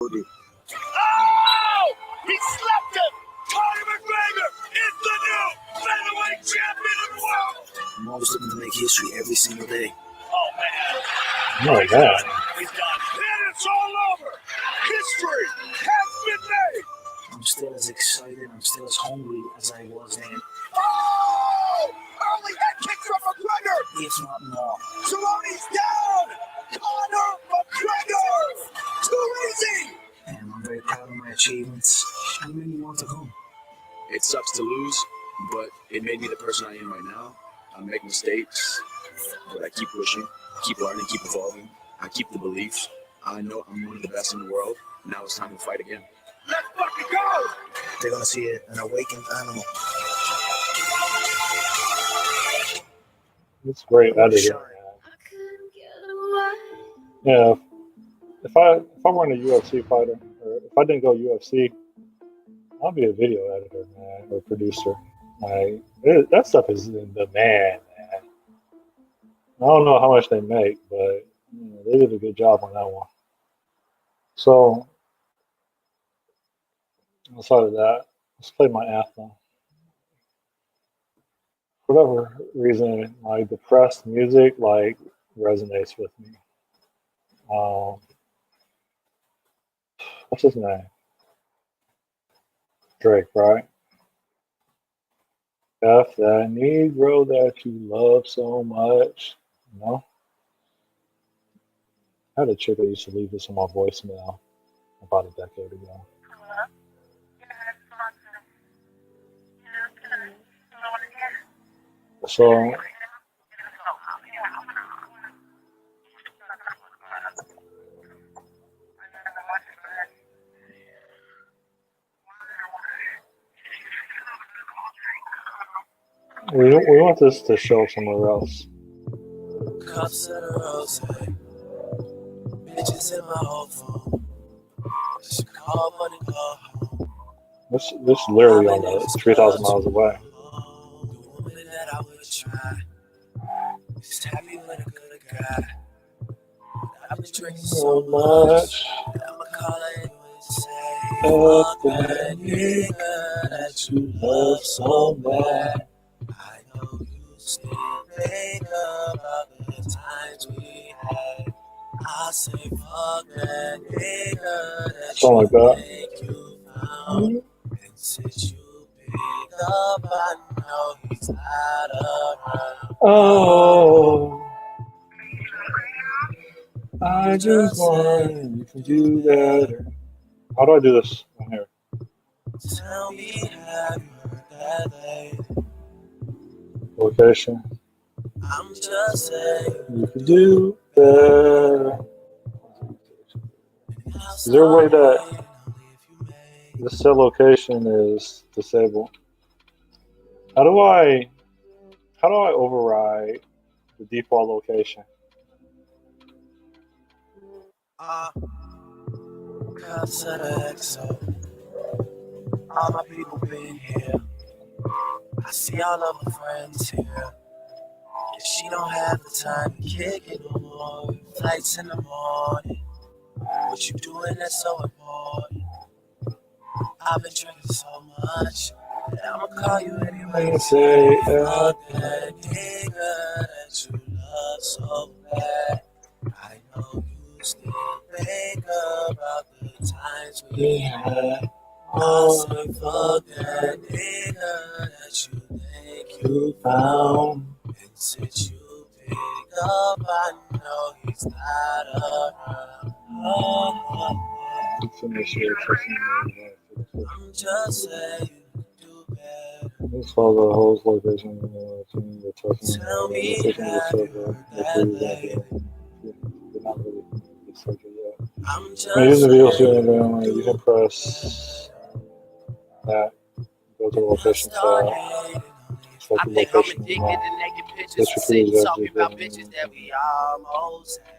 Oh! He slapped him! Conor McGregor is the new featherweight champion of the world! I'm always looking to make history every single day. Oh, man. Oh, He's done. And it's all over. History has been made. I'm still as excited, I'm still as hungry as I was then. Oh! Early head kick from McGregor. If not more. Cerrone's down. Conor McGregor. Too easy. And I'm very proud of my achievements. I really want to come. It sucks to lose, but it made me the person I am right now. I make mistakes, but I keep pushing, keep learning, keep evolving. I keep the belief. I know I'm one of the best in the world. Now it's time to fight again. Let's fucking go! They're gonna see an awakened animal. It's great editing. Yeah, if I weren't a UFC fighter, or if I didn't go UFC, I'll be a video editor, man, or producer. Like that stuff is the man. I don't know how much they make, but they did a good job on that one. So, outside of that, let's play my anthem. For whatever reason, like depressed music, like resonates with me. What's his name? Drake, right? F that Negro that you love so much. You know? I had a chick that used to leave this on my voicemail about a decade ago. So we want this to show somewhere else. Cups of the rose, bitches in my whole phone. Just call money, go home. This literally on the 3,000 miles away. The woman that I would try is happy with a good guy. I've been drinking so much that I'ma call her anyway to say, fuck that nigga that you love so bad. I know you still think about the times we had. I say fuck that nigga that Something like that. think you found. And since you pick up, I know he's not around. Oh, I just want you to do better. How do I do this on here? Tell me, have you heard that lady? Location. I'm just saying. You can do better. Is there a way that the set location is disabled? How do I override the default location? Cups of the XO. All my people been here. I see all of my friends here. If she don't have the time to kick it no more, flights in the morning. What you doing that's so important? I've been drinking so much that I'ma call you anyway and say, fuck that nigga that you love so bad. I know you still think about the times we had. I'll say fuck that nigga that you think you found. And since you pick up, I know he's not around. I'm just saying you do better. Let's follow the host location. Tell me, have you heard that lady? I'm just using the saying video you can press that. Go to the location tab. I think I'm addicted to naked pictures and sitting talking about bitches that we almost had.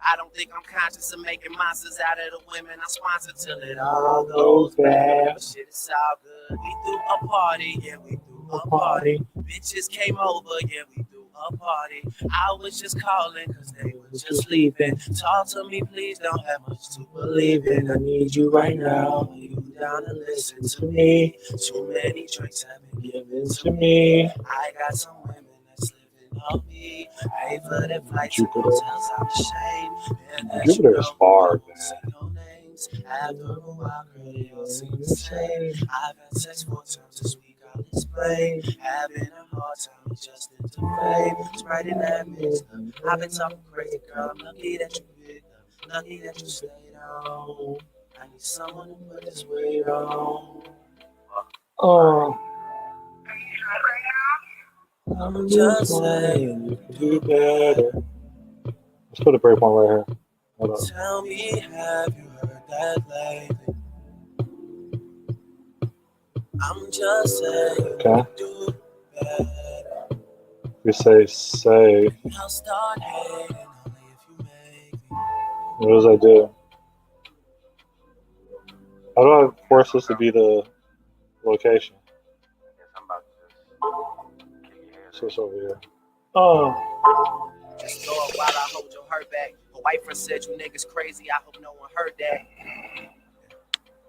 I don't think I'm conscious of making monsters out of the women I sponsor till it all goes bad. But shit, it's all good. We threw a party, yeah, we threw a party. Bitches came over, yeah, we threw a a party. I was just calling cause they were just leaving. Talk to me, please, don't have much to believe in. I need you right now. Are you down to listen to me? Too many drinks have been given to me. I got some women that's living on me. Pay for their flights and hotels, I'm ashamed. And that Jupiter is far, man. say no names. After a while, girl, they all seem the same. I've had sex 4 times this week, I'll explain. Having a hard time adjusting to fame. Sprite in that mix. I've been talking crazy, girl. I'm lucky that you picked up. Lucky that you stayed on. I need someone to put this weight on. I'm just saying you can do better. Let's put a breakpoint right here. Hold up. Tell me, have you heard that lately? I'm just saying you can do better. We say. I'll start hating only if you make me. What does I do? How do I force this to be the location? Switch over here. Just throw it while I hold your hurt back. A white friend said you niggas crazy. I hope no one heard that.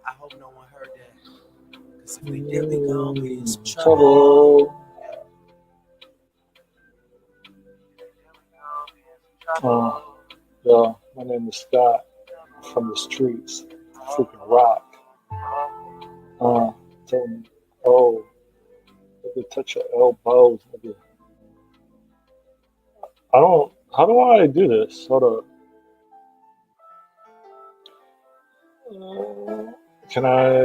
I hope no one heard that. Cause if we did, we gon' be in some trouble. Yeah, my name is Scott. I'm from the streets. Freaking rock. Tell me, oh, maybe touch your elbows. Maybe. How do I do this? Hold up. Can I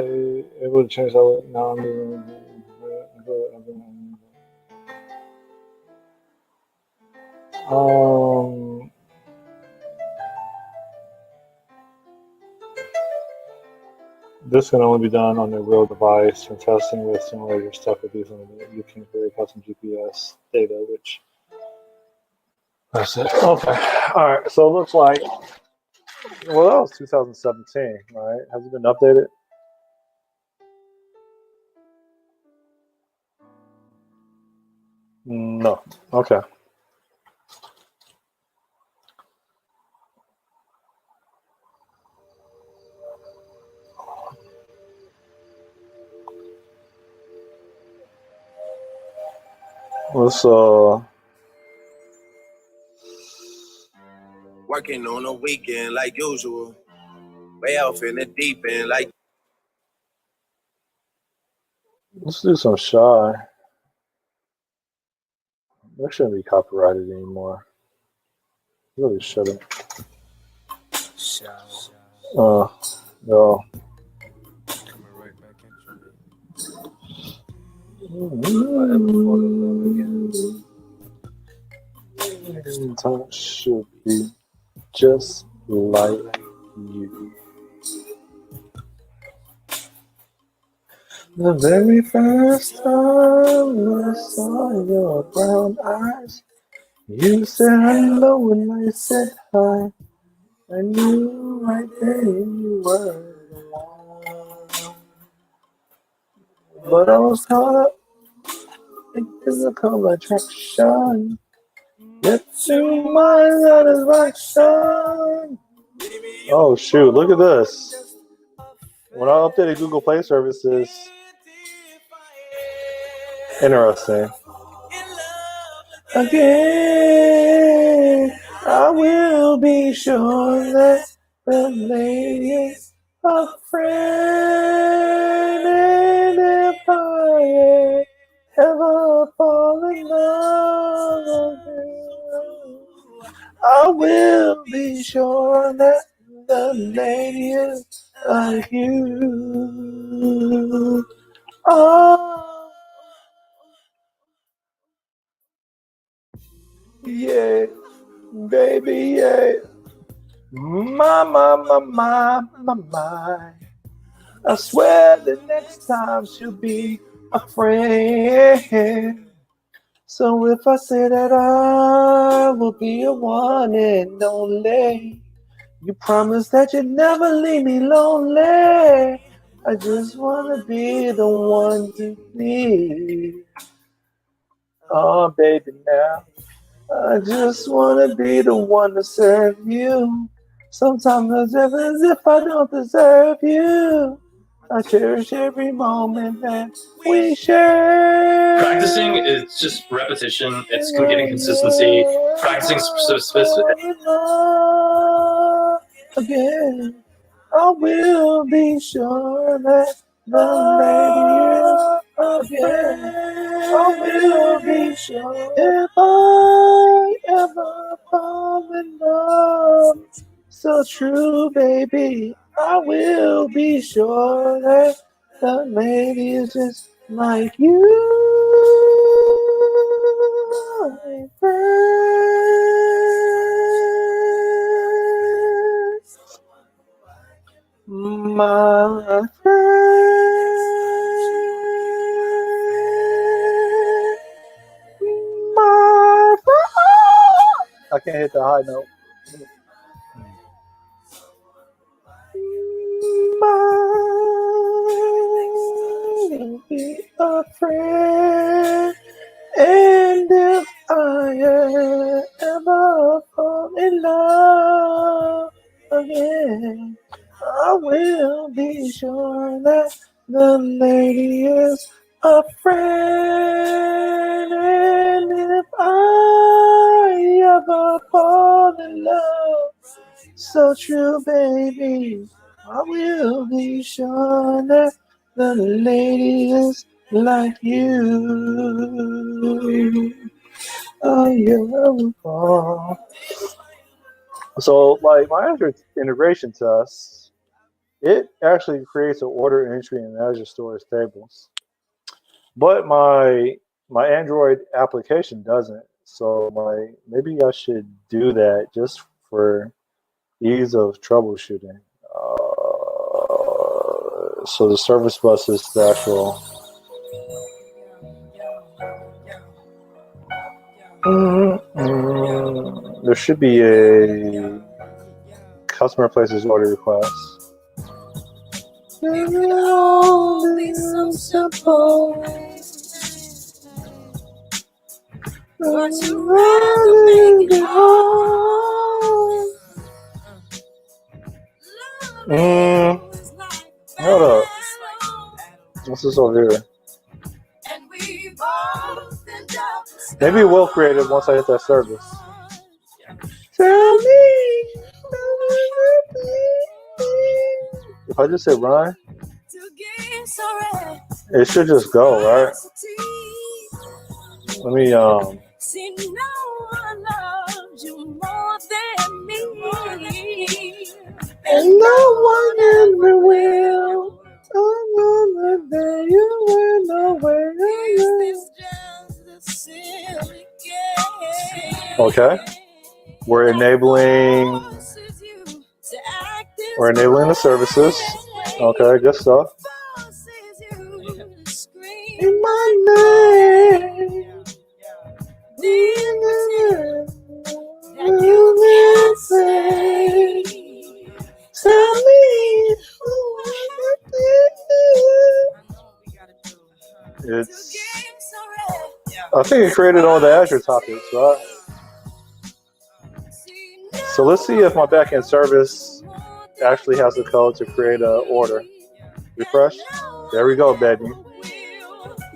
able to change that? Now this can only be done on a real device. When testing with simulator stuff with these, you can create custom GPS data, which that's it. Okay. All right. So it looks like, well, that was 2017, right? Has it been updated? No. Okay. Let's working on a weekend like usual. Way off in the deep end like. let's do some Shy. That shouldn't be copyrighted anymore. Really shouldn't. No. Coming right back Next time should be just like you. The very first time I saw your brown eyes, you said hello and I said hi. I knew right then you were the one. But I was caught up in physical attraction. Yet to my satisfaction. Oh shoot, look at this. When I updated Google Play services, interesting. Again, I will be sure that the lady is a friend. And if I ever fall in love again, I will be sure that the lady is like you. Oh, yeah, baby, yeah. My. I swear the next time she'll be a friend. So if I say that I will be a one and only, you promise that you'd never leave me lonely. I just want to be the one to be. Oh, baby, now I just wanna be the one to serve you. Sometimes I feel as if I don't deserve you. I cherish every moment that we share. Practicing is just repetition. It's getting consistency. Practicing specific. Again, I will be sure that the lady is again. I will be sure if I ever fall in love. So true, baby. I will be sure that the lady is just like you. My friend. My friend. My friend. I can't hit the high note. Be a friend, and if I ever fall in love again, I will be sure that the lady is a friend, and if I ever fall in love, so true, baby. I will be sure that the lady is like you. Oh, yeah. So, like my Azure integration test, it actually creates an order entry in Azure Storage tables, but my Android application doesn't. So, maybe I should do that just for ease of troubleshooting. So the service bus is the actual. There should be a customer places order request. Only so simple. But you rather make it home. Hold up. What's this over here? Maybe it will create it once I hit that service. Tell me. If I just hit run, it should just go, right? Let me See, no one loves you more than me, and no one ever will. Another day you were nowhere. Okay, we're enabling the services. Okay, good stuff. In my name. You can say, tell me who it's. I think it created all the Azure topics, right? So let's see if my backend service actually has the code to create an order. Refresh. There we go, baby.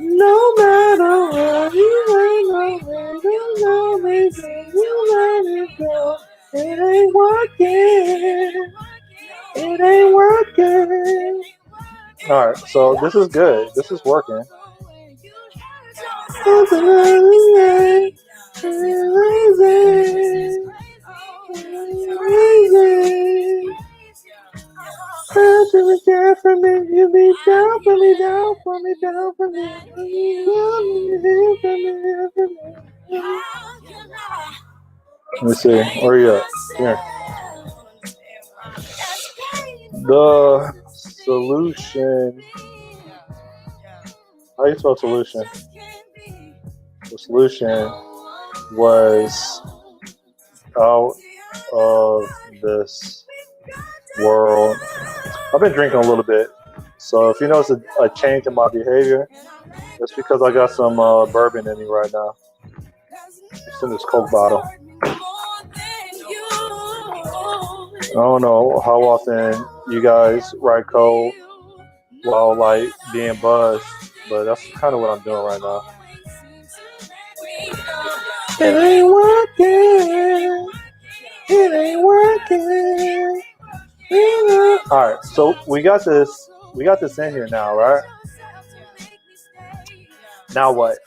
No matter what you ain't you let it go. It ain't working. It ain't working. Alright, so this is good. This is working. To be down for me, you be down for me, down for me, down for me. Let me see, where are you at? Here. The solution. How do you spell solution? The solution was out of this world. I've been drinking a little bit, so if you notice a change in my behavior, that's because I got some bourbon in me right now. It's in this Coke bottle. I don't know how often you guys write code while like being buzzed, but that's kind of what I'm doing right now. It ain't working. It ain't working. All right, so we got this in here now, right? Now what?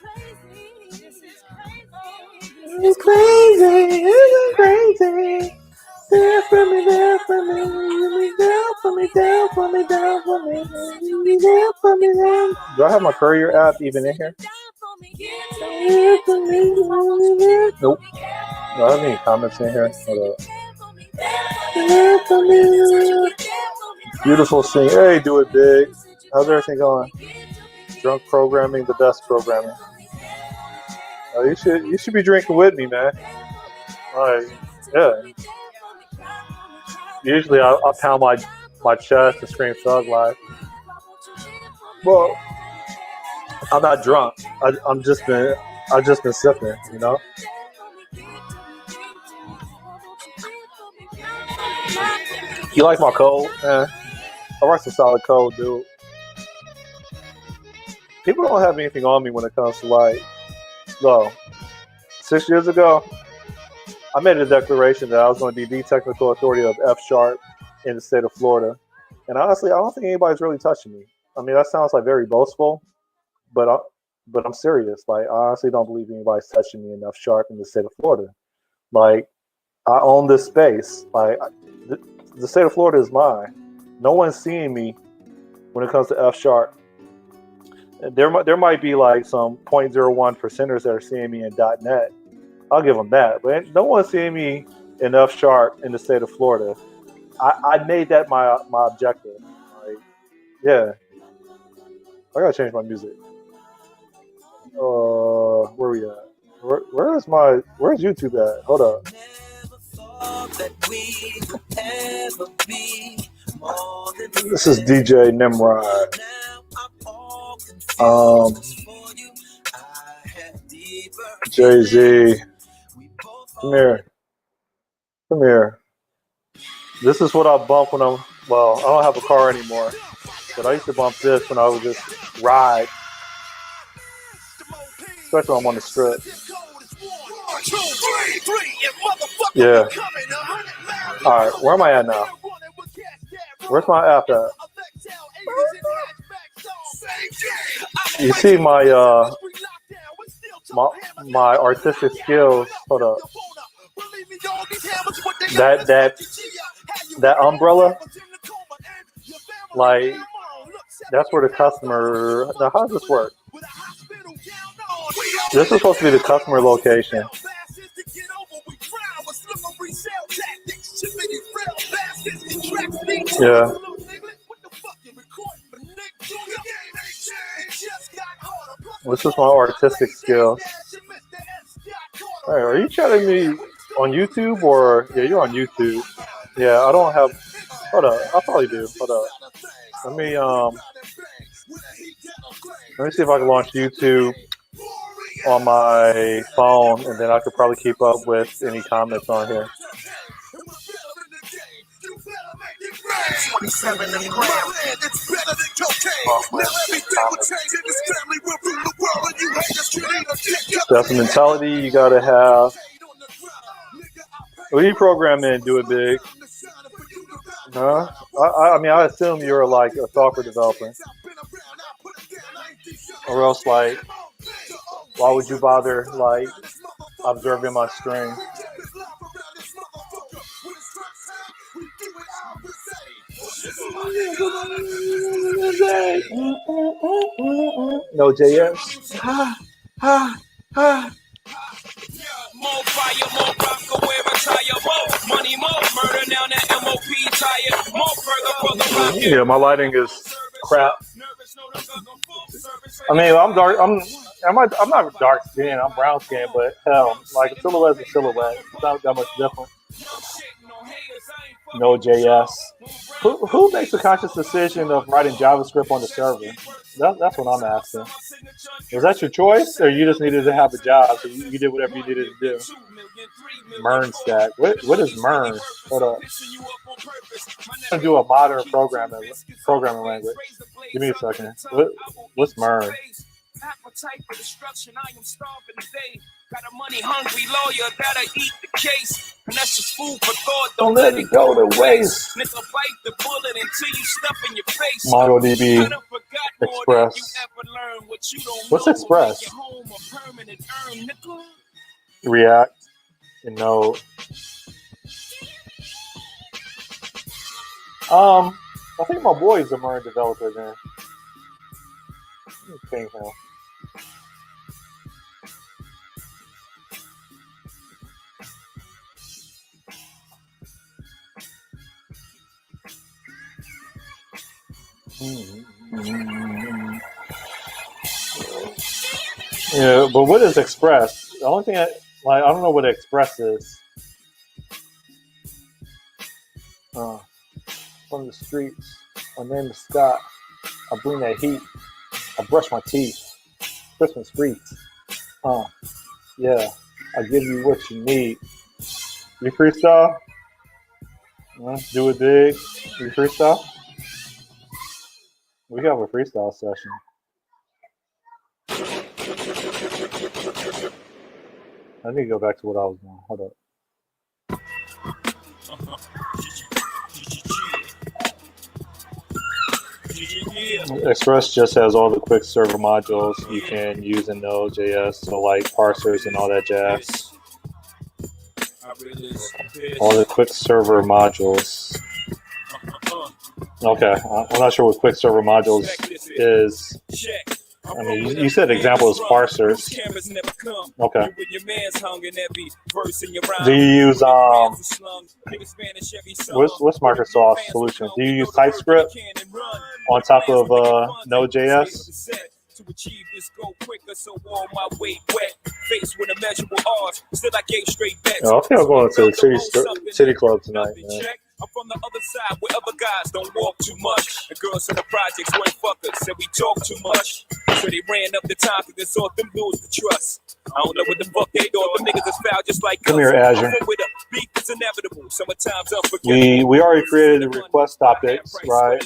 It's crazy. It's crazy. Down for me, down for me, down for me, down for me, down for me, down for me, down. Do I have my Courier app even in here? Nope. Do I have any comments in here? Hold up. Beautiful scene. Hey, do it big. How's everything going? Drunk programming, the best programming. Oh, you should be drinking with me, man. Like, yeah. Usually I pound my chest and scream thug life. Well, I'm not drunk. I've just been sipping, you know. You like my code? I write some solid code, dude. People don't have anything on me when it comes to like, no. 6 years ago, I made a declaration that I was going to be the technical authority of F# in the state of Florida. And honestly, I don't think anybody's really touching me. I mean, that sounds like very boastful, but I'm serious. Like, I honestly don't believe anybody's touching me in F# in the state of Florida. Like, I own this space. Like, the state of Florida is mine. No one's seeing me when it comes to F#. There might be like some 0.01 percenters that are seeing me in .NET. I'll give them that. But no one's seeing me in F# in the state of Florida. I made that my objective. Like, yeah. I gotta change my music. Where we at? Where's YouTube at? Hold up. This is DJ Nimrod. Jay-Z. Come here. This is what I bump when I don't have a car anymore. But I used to bump this when I would just ride. Especially when I'm on the strip. Yeah. Alright, where am I at now? Where's my app at? You see my artistic skills. Hold up. That umbrella, like, that's where the customer. Now, how does this work? This is supposed to be the customer location. Yeah. This is my artistic skills. Hey, are you chatting me on YouTube or yeah, you're on YouTube? Yeah, I don't have. Hold up, I probably do. Hold up. Let me see if I can launch YouTube on my phone, and then I could probably keep up with any comments on here. That's the mentality you gotta have. What do you program in? Do it big. Huh? I mean, I assume you're like a software developer, or else like, why would you bother like observing my string? No JS. More fire, more rock, wear a tire, more money, more murder, now that MOP tire, more further, yeah, my lighting is crap. I mean, I'm dark. I'm not dark skin. I'm brown skin, but hell, like a silhouette's a silhouette. It's not that much different. Node.js. Who makes a conscious decision of writing JavaScript on the server? That's what I'm asking. Was that your choice, or you just needed to have a job, so you did whatever you needed to do? Mern stack. What is Mern? Hold up. I'm gonna do a modern programming language. Give me a second. What's Mern? Appetite for destruction, I am starving today. Got a money hungry lawyer that'll eat the case. And that's just food for thought. Don't let it go to waste. Nigga, bite the bullet until you stuff in your face. MongoDB Express. What's Express? React and Node. I think my boy is a Mern developer then. Let me ping him. Yeah, but what is Express? The only thing I don't know what Express is. From the streets, my name is Scott. I bring that heat. I brush my teeth. Christmas streets. Yeah, I give you what you need. You freestyle? Do it big. You freestyle? We have a freestyle session. I need to go back to what I was doing. Hold up. Express just has all the quick server modules you can use in Node.js, so like parsers and all that jazz. All the quick server modules. Okay, I'm not sure what quick server modules is. I mean, you said example is parsers. Okay. Do you use what's Microsoft's solution? Do you use TypeScript on top of Node.js? To achieve this goal quicker, so all my weight wet. Faced with immeasurable odds, still I gave straight bets. I think I'm going to the city club tonight, man. I'm from the other side where other guys don't walk too much. The girls in the projects weren't fuckers, said we talk too much. So they ran up the time because they thought them dudes to trust. I don't know what the fuck they thought. Them niggas is foul just like Come here, Azure. Beef is inevitable. Sometimes unforgettable. We already created the request topics, right?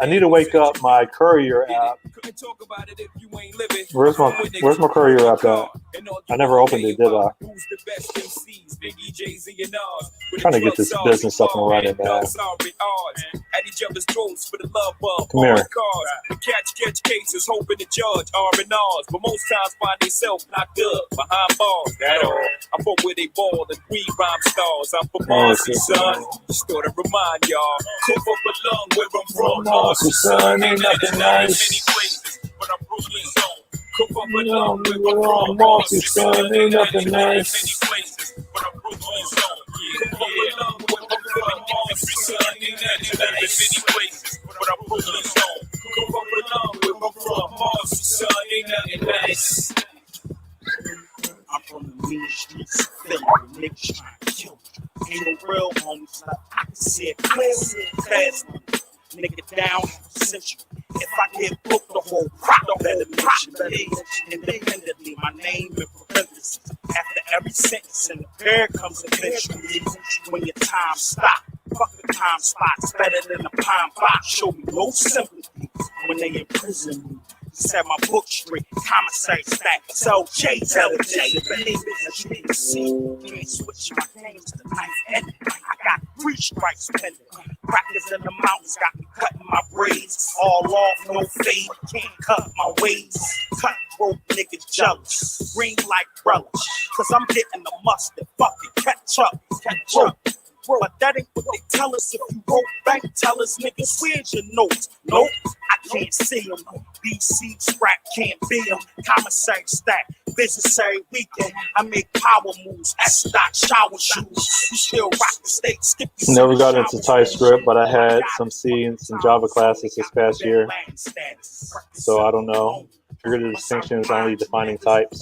I need to wake up my courier app. Where's my courier app at? I never opened it, did I? I'm trying to get this business up and running, man. Come here. Catch cases, hoping to judge R&Rs, but most times find themselves knocked up behind bars. I'm from where they ball and we rhyme stars. I'm from Marcy, son. Just thought to remind y'all. Cook up a lung where I'm from. Marcy, son, ain't nothing nice. But I'm Brooklyn zone. Cook up a lung where We're on Marcy, son, ain't nothing nice. But I'm Brooklyn zone. Cook up a lung where I'm from. Marcy, son, ain't nothing nice. But I'm Brooklyn zone. Cook up a lung where I'm from. Marcy, son, ain't nothing nice. I'm from the mean streets of Philly, niggas trying to kill me. Ain't no real homies, like I can see it clear, fast money. Nigga down century. If I get booked, the whole crop don't better mention me. Independently, my name in parentheses. After every sentence, and the pair comes eventually. When your time stop, fuck the time spots. Better than the pine box. Show me no sympathy when they imprison me. Set my book straight, commissary stack. So J, tell the J, believe it as you can see. Can't switch my names to knife ending. I got 3 strikes pending. Practice in the mountains got me cutting my braids. All off, no fade, can't cut my ways. Cut broke niggas jealous. Green like relish, cause I'm getting the mustard. Fuck it, catch up. But that ain't what they tell us. If you go bank tellers, niggas, where's your notes? Nope, I can't see them. BC scrap can't be them. Commissary stack, necessary weekend. I make power moves. S-Dot shower shoes. You still rock the state. Skip the Never got into TypeScript, but I had some C and some Java classes this past year. So I don't know. figure the distinction is only defining types.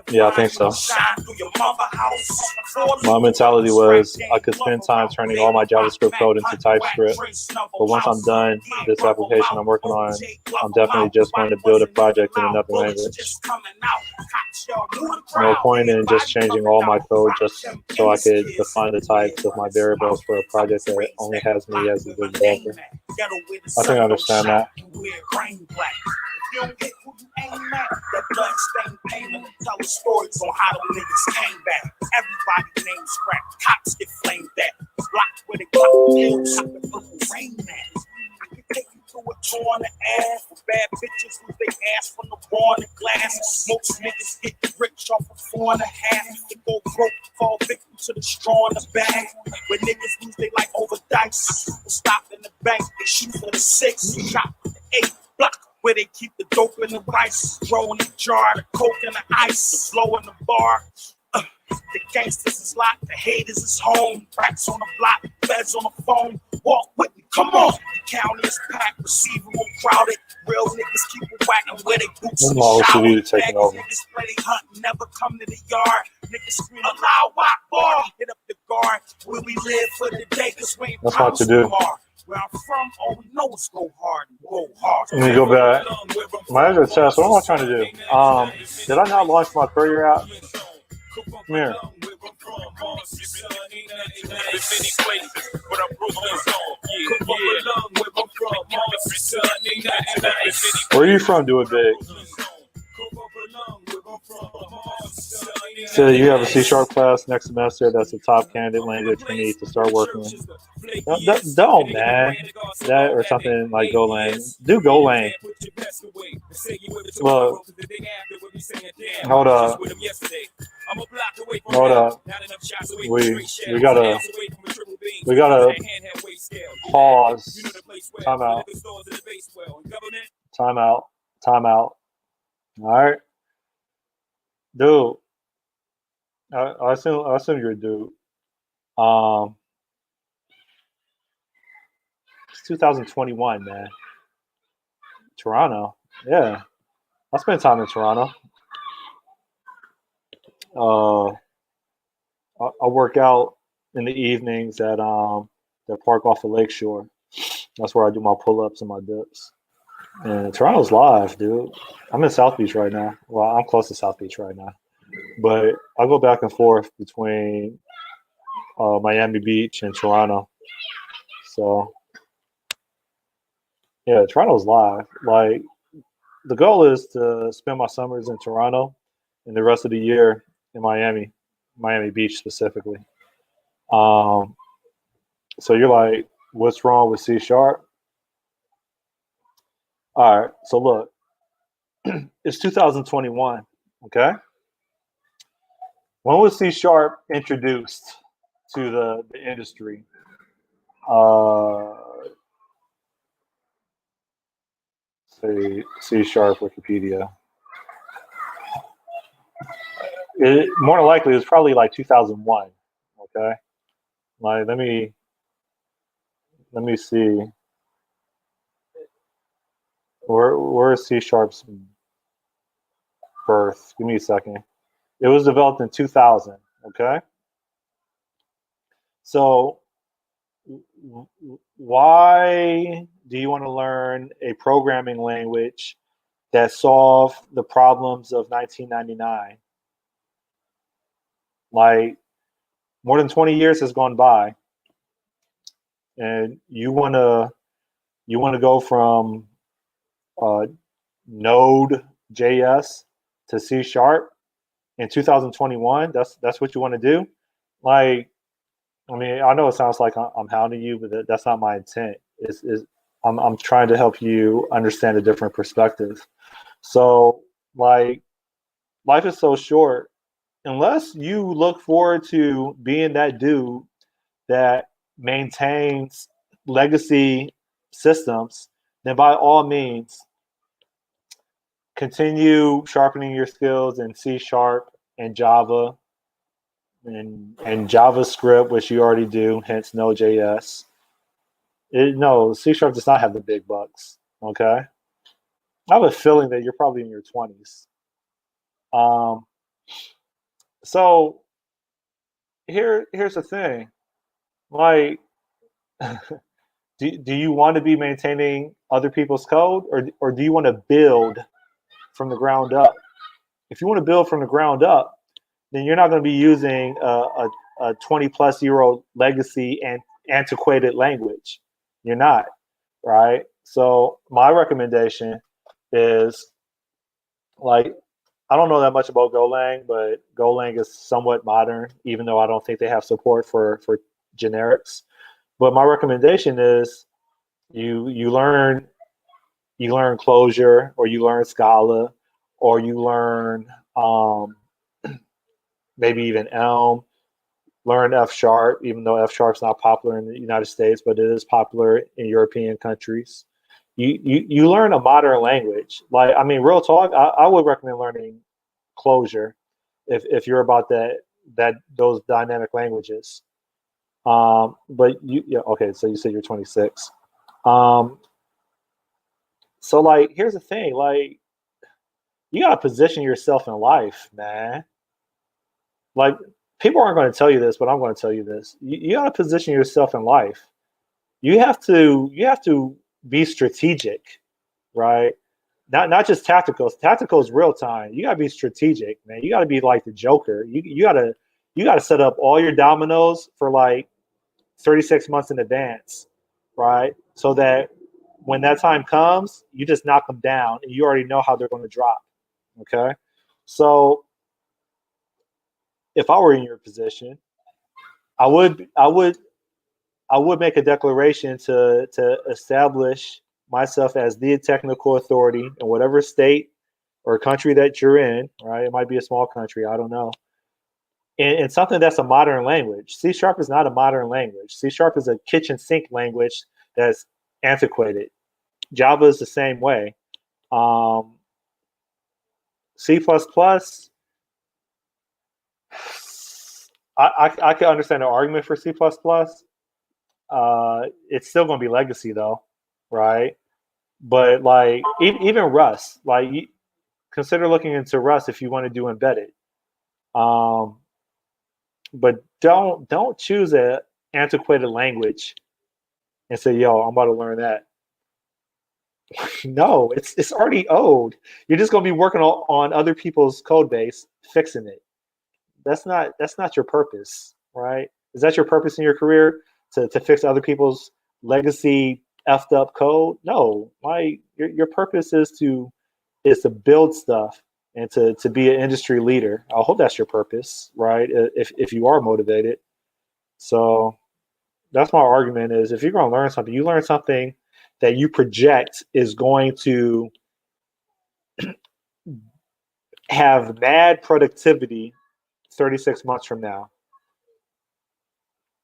Yeah, I think so. My mentality was I could spend time turning all my JavaScript code into TypeScript, but once I'm done this application I'm working on, I'm definitely just going to build a project in another language. No point in just changing all my code just so I could define the types of my variables for a project that only has me as a developer. I think I understand that. You don't get who you aim at. That bloodstained payment tell stories on how them niggas came back. Everybody named scrap. Cops get flamed at. Blocks where they cut deals. Shot the purple rain at. I can take you through a tour on the ass. For bad bitches who they ass from the bar and the glass. Most niggas get rich off of 4.5. They go broke, fall victim to the straw in the bag. When niggas lose they like over dice. They stop in the bank. They shoot for the 6. Shot for the 8. Block. Where they keep the dope in the rice, throw in the jar, the coke in the ice, the blow in the bar. The gangsters is locked, the haters is home. Racks on the block, beds on the phone. Walk with me, come on. The county is packed, receivable crowded. Real niggas keep it whacking where they boots in the shower. Niggas play they hunt, never come to the yard. Niggas scream aloud, walk bar. Hit up the guard, where we live for the day, cause we ain't proud tomorrow. Where I'm from, all we know is go hard and go hard. Let me go back. My Azure test, what am I trying to do? Did I not launch my Courier app? Come here. Where are you from, Do It Big? So you have a C# class next semester. That's the top candidate language for me to start working with. Don't, man. That or something like Golang. Do Golang. Look. Hold up. Hold up. We gotta pause. Time out. Time out. Time out. All right. Dude. I assume you're a dude. It's 2021, man. Toronto. Yeah. I spent time in Toronto. I work out in the evenings at the park off of Lakeshore. That's where I do my pull-ups and my dips. And Toronto's live, dude. I'm in South Beach right now. Well, I'm close to South Beach right now. But I go back and forth between Miami Beach and Toronto. So, yeah, Toronto's live. Like, the goal is to spend my summers in Toronto and the rest of the year in Miami Beach specifically. So you're like, what's wrong with C#? All right, so look, it's 2021, okay? When was C# introduced to the industry? Say C# Wikipedia. More than likely, it was probably like 2001, okay? Like, let me see. Where is C#'s birth? Give me a second. It was developed in 2000, okay? So why do you want to learn a programming language that solved the problems of 1999? Like, more than 20 years has gone by, and you want to go from Node.js to C# in 2021. That's what you want to do. Like, I mean, I know it sounds like I'm hounding you, but that's not my intent. I'm trying to help you understand a different perspective. So, like, life is so short. Unless you look forward to being that dude that maintains legacy systems, then by all means, continue sharpening your skills in C# and Java and JavaScript, which you already do, hence Node.js. No, C# does not have the big bucks, okay? I have a feeling that you're probably in your 20s. Um, so here's the thing. Like, do you want to be maintaining other people's code, or do you want to build from the ground up? If you want to build from the ground up, then you're not going to be using a 20 plus year old legacy and antiquated language. You're not, right? So my recommendation is, like, I don't know that much about Golang, but Golang is somewhat modern, even though I don't think they have support for generics. But my recommendation is you learn Clojure, or you learn Scala, or you learn maybe even Elm. Learn F sharp, even though F sharp's not popular in the United States, but it is popular in European countries. You learn a modern language. Like, I mean, real talk, I would recommend learning Clojure if you're about those dynamic languages. But yeah, okay, so you said you're 26. So, like, here's the thing, like, you gotta position yourself in life, man. Like, people aren't going to tell you this, but I'm going to tell you this. You got to position yourself in life. You have to be strategic, right? Not just tactical. Tactical is real time. You got to be strategic, man. You got to be like the Joker. You got to set up all your dominoes for like 36 months in advance, right? So that when that time comes, you just knock them down and you already know how they're going to drop. Okay, so if I were in your position, I would I would I would make a declaration to establish myself as the technical authority in whatever state or country that you're in. Right? It might be a small country. I don't know. And something that's a modern language. C sharp is not a modern language. C sharp is a kitchen sink language that's antiquated. Java is the same way. Um, C plus plus. I can understand the argument for C plus plus. It's still going to be legacy though, right? But like, even Rust, like, consider looking into Rust if you want to do embedded. Um, but don't choose a antiquated language and say, "Yo, I'm about to learn that." No, it's already old. You're just going to be working on other people's code base, fixing it. That's not your purpose, right? Is that your purpose in your career, to fix other people's legacy effed up code? No, your purpose is to build stuff and to be an industry leader. I hope that's your purpose, right? If you are motivated. So that's my argument, is if you're going to learn something, you learn something that you project is going to have mad productivity 36 months from now.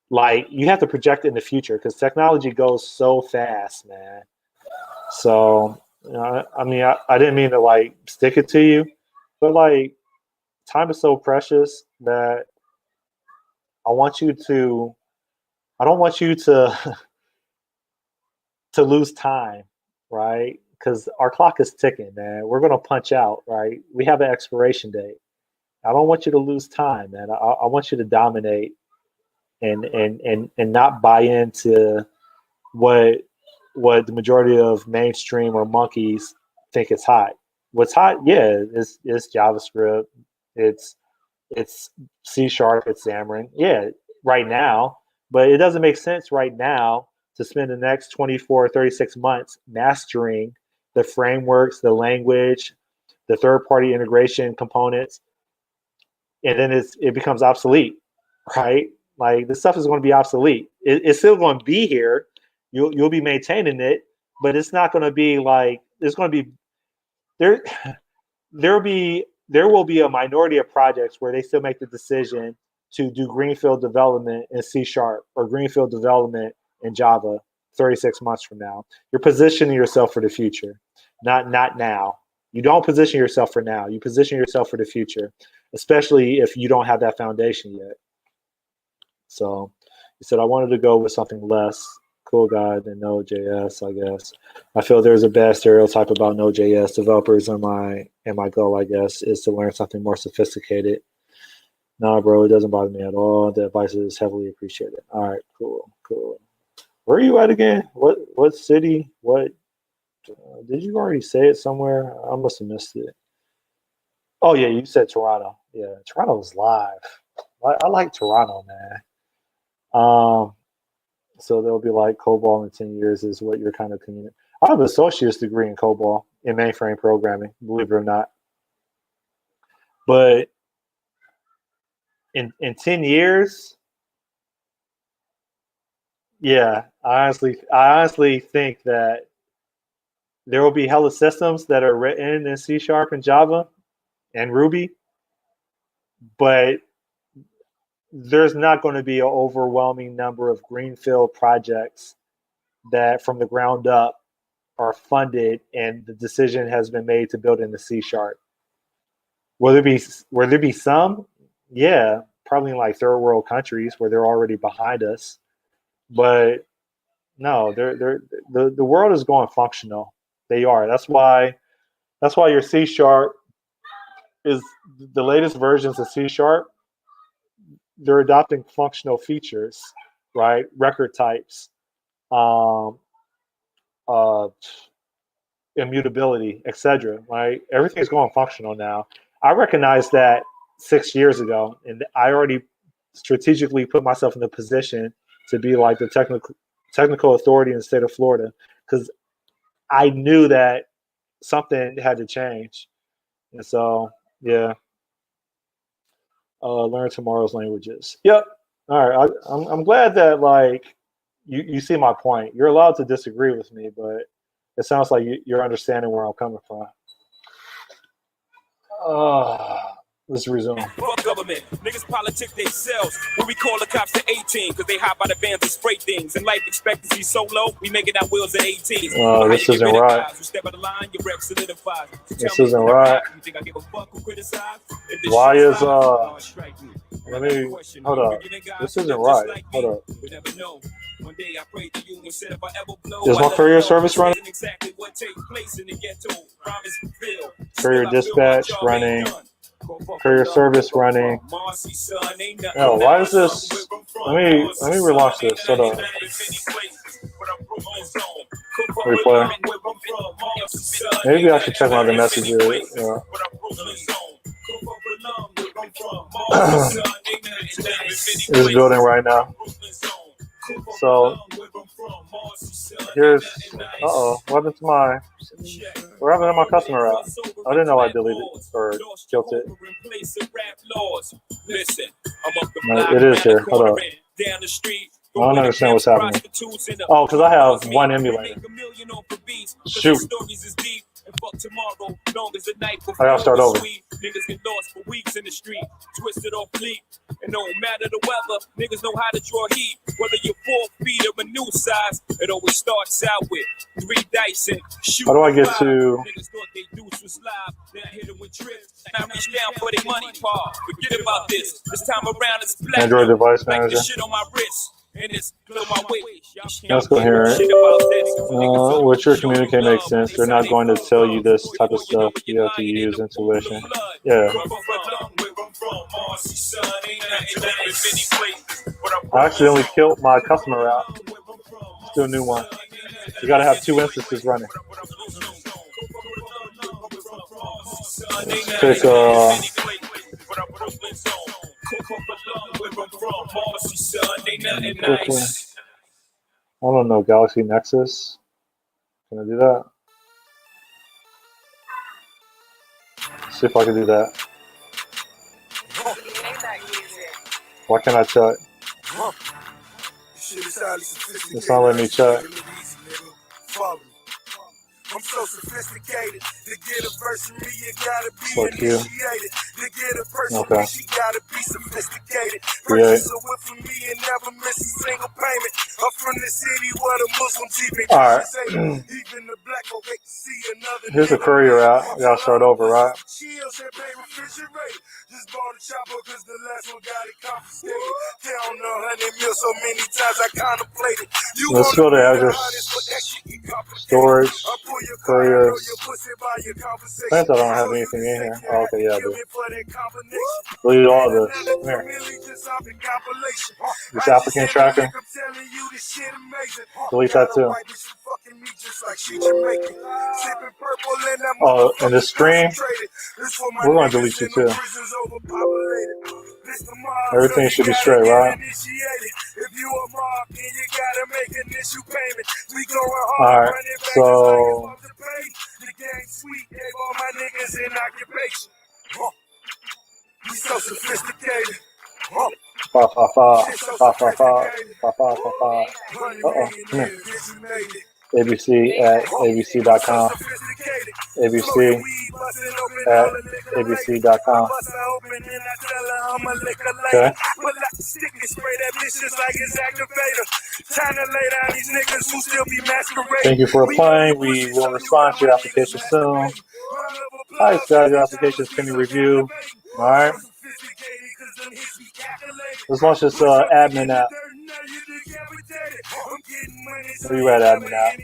Like, you have to project in the future because technology goes so fast, man. So, I mean, I didn't mean to like stick it to you, but like, time is so precious that I want you to, I don't want you to to lose time, right? Because our clock is ticking, man. We're gonna punch out, right? We have an expiration date. I don't want you to lose time, man. I want you to dominate and not buy into what the majority of mainstream or monkeys think is hot. What's hot, yeah, is JavaScript. It's it's C sharp. It's Xamarin. Yeah, right now, but it doesn't make sense right now to spend the next 24 or 36 months mastering the frameworks, the language, the third party integration components, and then it becomes obsolete, right? Like, this stuff is going to be obsolete. It's still going to be here. You'll be maintaining it, but it's not going to be like, it's going to be there. There will be a minority of projects where they still make the decision to do greenfield development in C sharp or greenfield development in Java 36 months from now. You're positioning yourself for the future, not now. You don't position yourself for now. You position yourself for the future, especially if you don't have that foundation yet. So you said I wanted to go with something less cool guy than Node.js, I guess. I feel there's a bad stereotype about Node.js developers, and my goal, I guess, is to learn something more sophisticated. Nah, bro, it doesn't bother me at all. The advice is heavily appreciated. All right, cool. Where are you at again? What city? What did you already say it somewhere? I must have missed it. Oh yeah, you said Toronto. Yeah, Toronto's live. I like Toronto, man. So they'll be like COBOL in 10 years is what you're kind of communicating. I have an associate's degree in COBOL in mainframe programming, believe it or not. But in 10 years, yeah, I honestly think that there will be hella systems that are written in C# and Java and Ruby, but there's not going to be an overwhelming number of greenfield projects that from the ground up are funded and the decision has been made to build in the C#. Will there be some? Yeah, probably in like third world countries where they're already behind us. But no, the world is going functional. They are. That's why your C# is the latest versions of C#. They're adopting functional features, right? Record types, immutability, etc. Right? Everything's going functional now. I recognized that 6 years ago, and I already strategically put myself in a position to be like the technical authority in the state of Florida, because I knew that something had to change. And so, yeah, learn tomorrow's languages. Yep. All right. I'm glad that like you see my point. You're allowed to disagree with me, but it sounds like you're understanding where I'm coming from. Let's resume. Fuck government. Niggas politic themselves. When we call the cops to 18, because they hop out of vans and spray things. And life expectancy so low, we making our wheels at 18. This isn't right. You step out the line, your rep solidifies. This isn't right. You think I give a fuck who criticize? Why is let me hold up. This isn't right. Hold up. One day I pray to you and said if I ever blow, is my courier service running? Exactly what takes place in the ghetto. Promise fulfilled. Courier dispatch running. Courier service running. Oh, why is this? Let me relaunch this. Hold on. Replay. Maybe I should check my other messages. Yeah. It is building right now. So here's what happened to my customer app? I didn't know I deleted or killed it. No, it is here. Hold on. I don't understand what's happening. Oh, because I have one emulator. Shoot. I gotta start over. Niggas get lost for weeks in the street, twisted off bleak. And no matter the weather, niggas know how to draw heat. Whether you're 4 feet or a new size, it always starts out with 3 dice and shoot. How do I get to? Niggas thought they deuce was live, then I hit it with trips. And I reach down for their money, Paul. Forget about this. This time around it's black. Android device like manager. the shit on my wrist. And it's my weight. Let's go here. What your communicate makes sense. They're not going to tell you this type of stuff. You have to use intuition. Yeah. I accidentally killed my customer out. Let's do a new one. You got to have 2 instances running. Let's pick I don't know, Galaxy Nexus. Can I do that? Let's see if I can do that. Why can't I check? It's not letting me check. I'm so sophisticated. To get a verse from me, you gotta be initiated. To get a person from me, she gotta be sophisticated. Purchase a whip from me and never miss a single payment. I'm from the city where the Muslims even Alright. Even the black will wait to see another. Here's the courier out. I gotta start over, right? Just bought a chopper cause the last one got it confiscated. Count 100 mil so many times I contemplated. Let's go to Azure Storage, Courier. Since I don't have anything in here. Oh, okay, yeah, I do. Delete all this. Here. This applicant tracker. Delete that too. Oh, and the stream, we're going to delete you too. Everything should be straight, right? Alright, so so sophisticated. fa fa fa fa fa fa fa fa fa fa. Uh-oh, come here. ABC at abc.com. ABC at abc.com. Okay. Thank you for applying. We will respond to your application soon. Hi, Scott. Your application is pending review. All right. Let's launch this admin app. Where you at, admin app?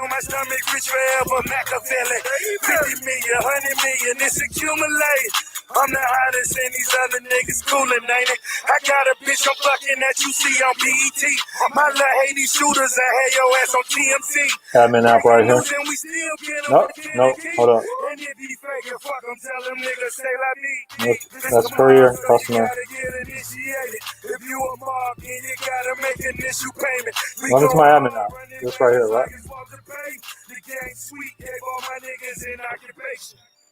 On my stomach, rich forever, Machiavelli. 50 million, 100 million, it's accumulated. I'm the hottest and these other niggas coolin', ain't it? I got a bitch I'm fucking that you see on BET. My little Haiti shooters that had your ass on TMC. Admin app right here. Nope, hold up. Nope, that's courier, customer. Run into my admin app. This right here, right?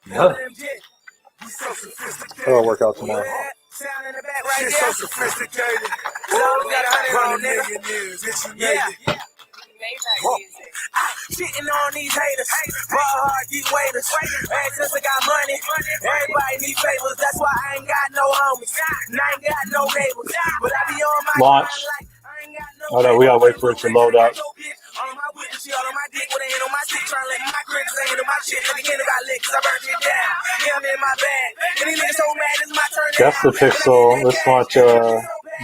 Yeah. It'll work out tomorrow. Sound in the back right there. So sophisticated. Got 100 nigga. Yeah. Shitting on these haters, raw hard, these waiters. Ever since I got money, everybody need favors. That's why I ain't got no homies, and I ain't got no neighbors. But I be on my launch. Oh no, we gotta wait for it to load up. On my witness, she all on my dick with a hand on my stick, trying to let my grits ain't on my shit. At the end, I got licks, I burnt it down. Yeah, I'm in my bag. And these niggas so mad, it's my turn. That's the pixel. Let's launch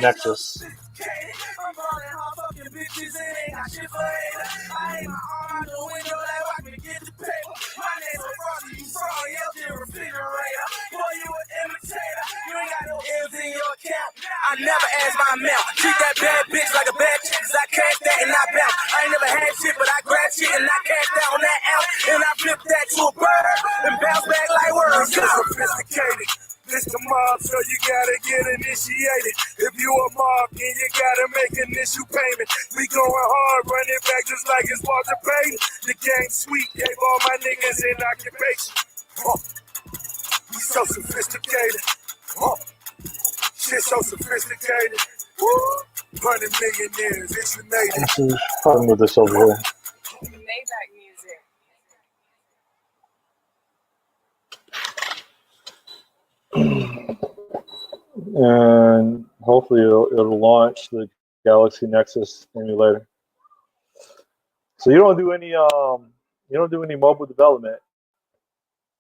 Nexus. I'm balling hard, fucking bitches, and ain't got shit for haters. I ain't my arm out the window, like watch me get the paper. My name's so frosty, you sorry, up in refrigerator. Boy, you an imitator. You ain't got no M's in your account. I never ask my amount. Treat that bad bitch like a bad chick, cause I cash that and I bounce. I ain't never had shit, but I grab shit and I cash that on that ounce. And I flip that to a bird and bounce back like words. So sophisticated. This the mob, so you gotta get initiated. If you a mob, then you gotta make initial payment. We going hard, running back just like it's Walter Payton. The game sweet, gave all my niggas in occupation. We so sophisticated. Shit so sophisticated. 100 millionaires, it's your native. I'll move this over here. Maybach music. And hopefully it'll launch the Galaxy Nexus emulator. So you don't do any mobile development.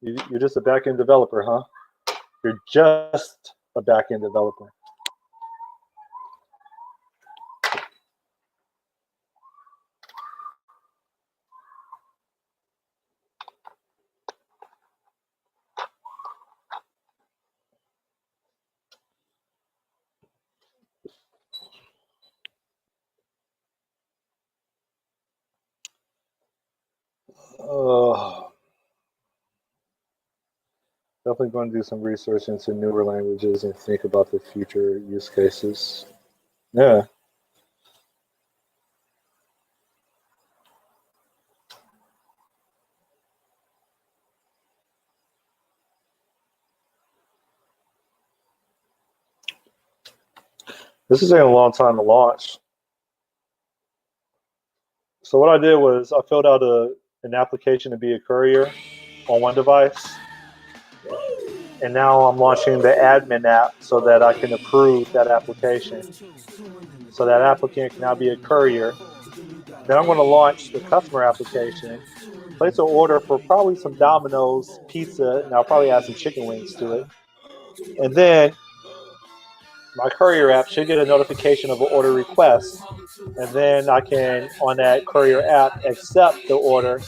You're just a back-end developer, huh? You're just a back-end developer. Definitely going to do some research into newer languages and think about the future use cases. Yeah. This is taking a long time to launch. So what I did was I filled out an application to be a courier on one device. And now I'm launching the admin app so that I can approve that application. So that applicant can now be a courier. Then I'm going to launch the customer application place an order for probably some Domino's pizza, and I'll probably add some chicken wings to it. And then my courier app should get a notification of an order request. And then I can, on that courier app, accept the order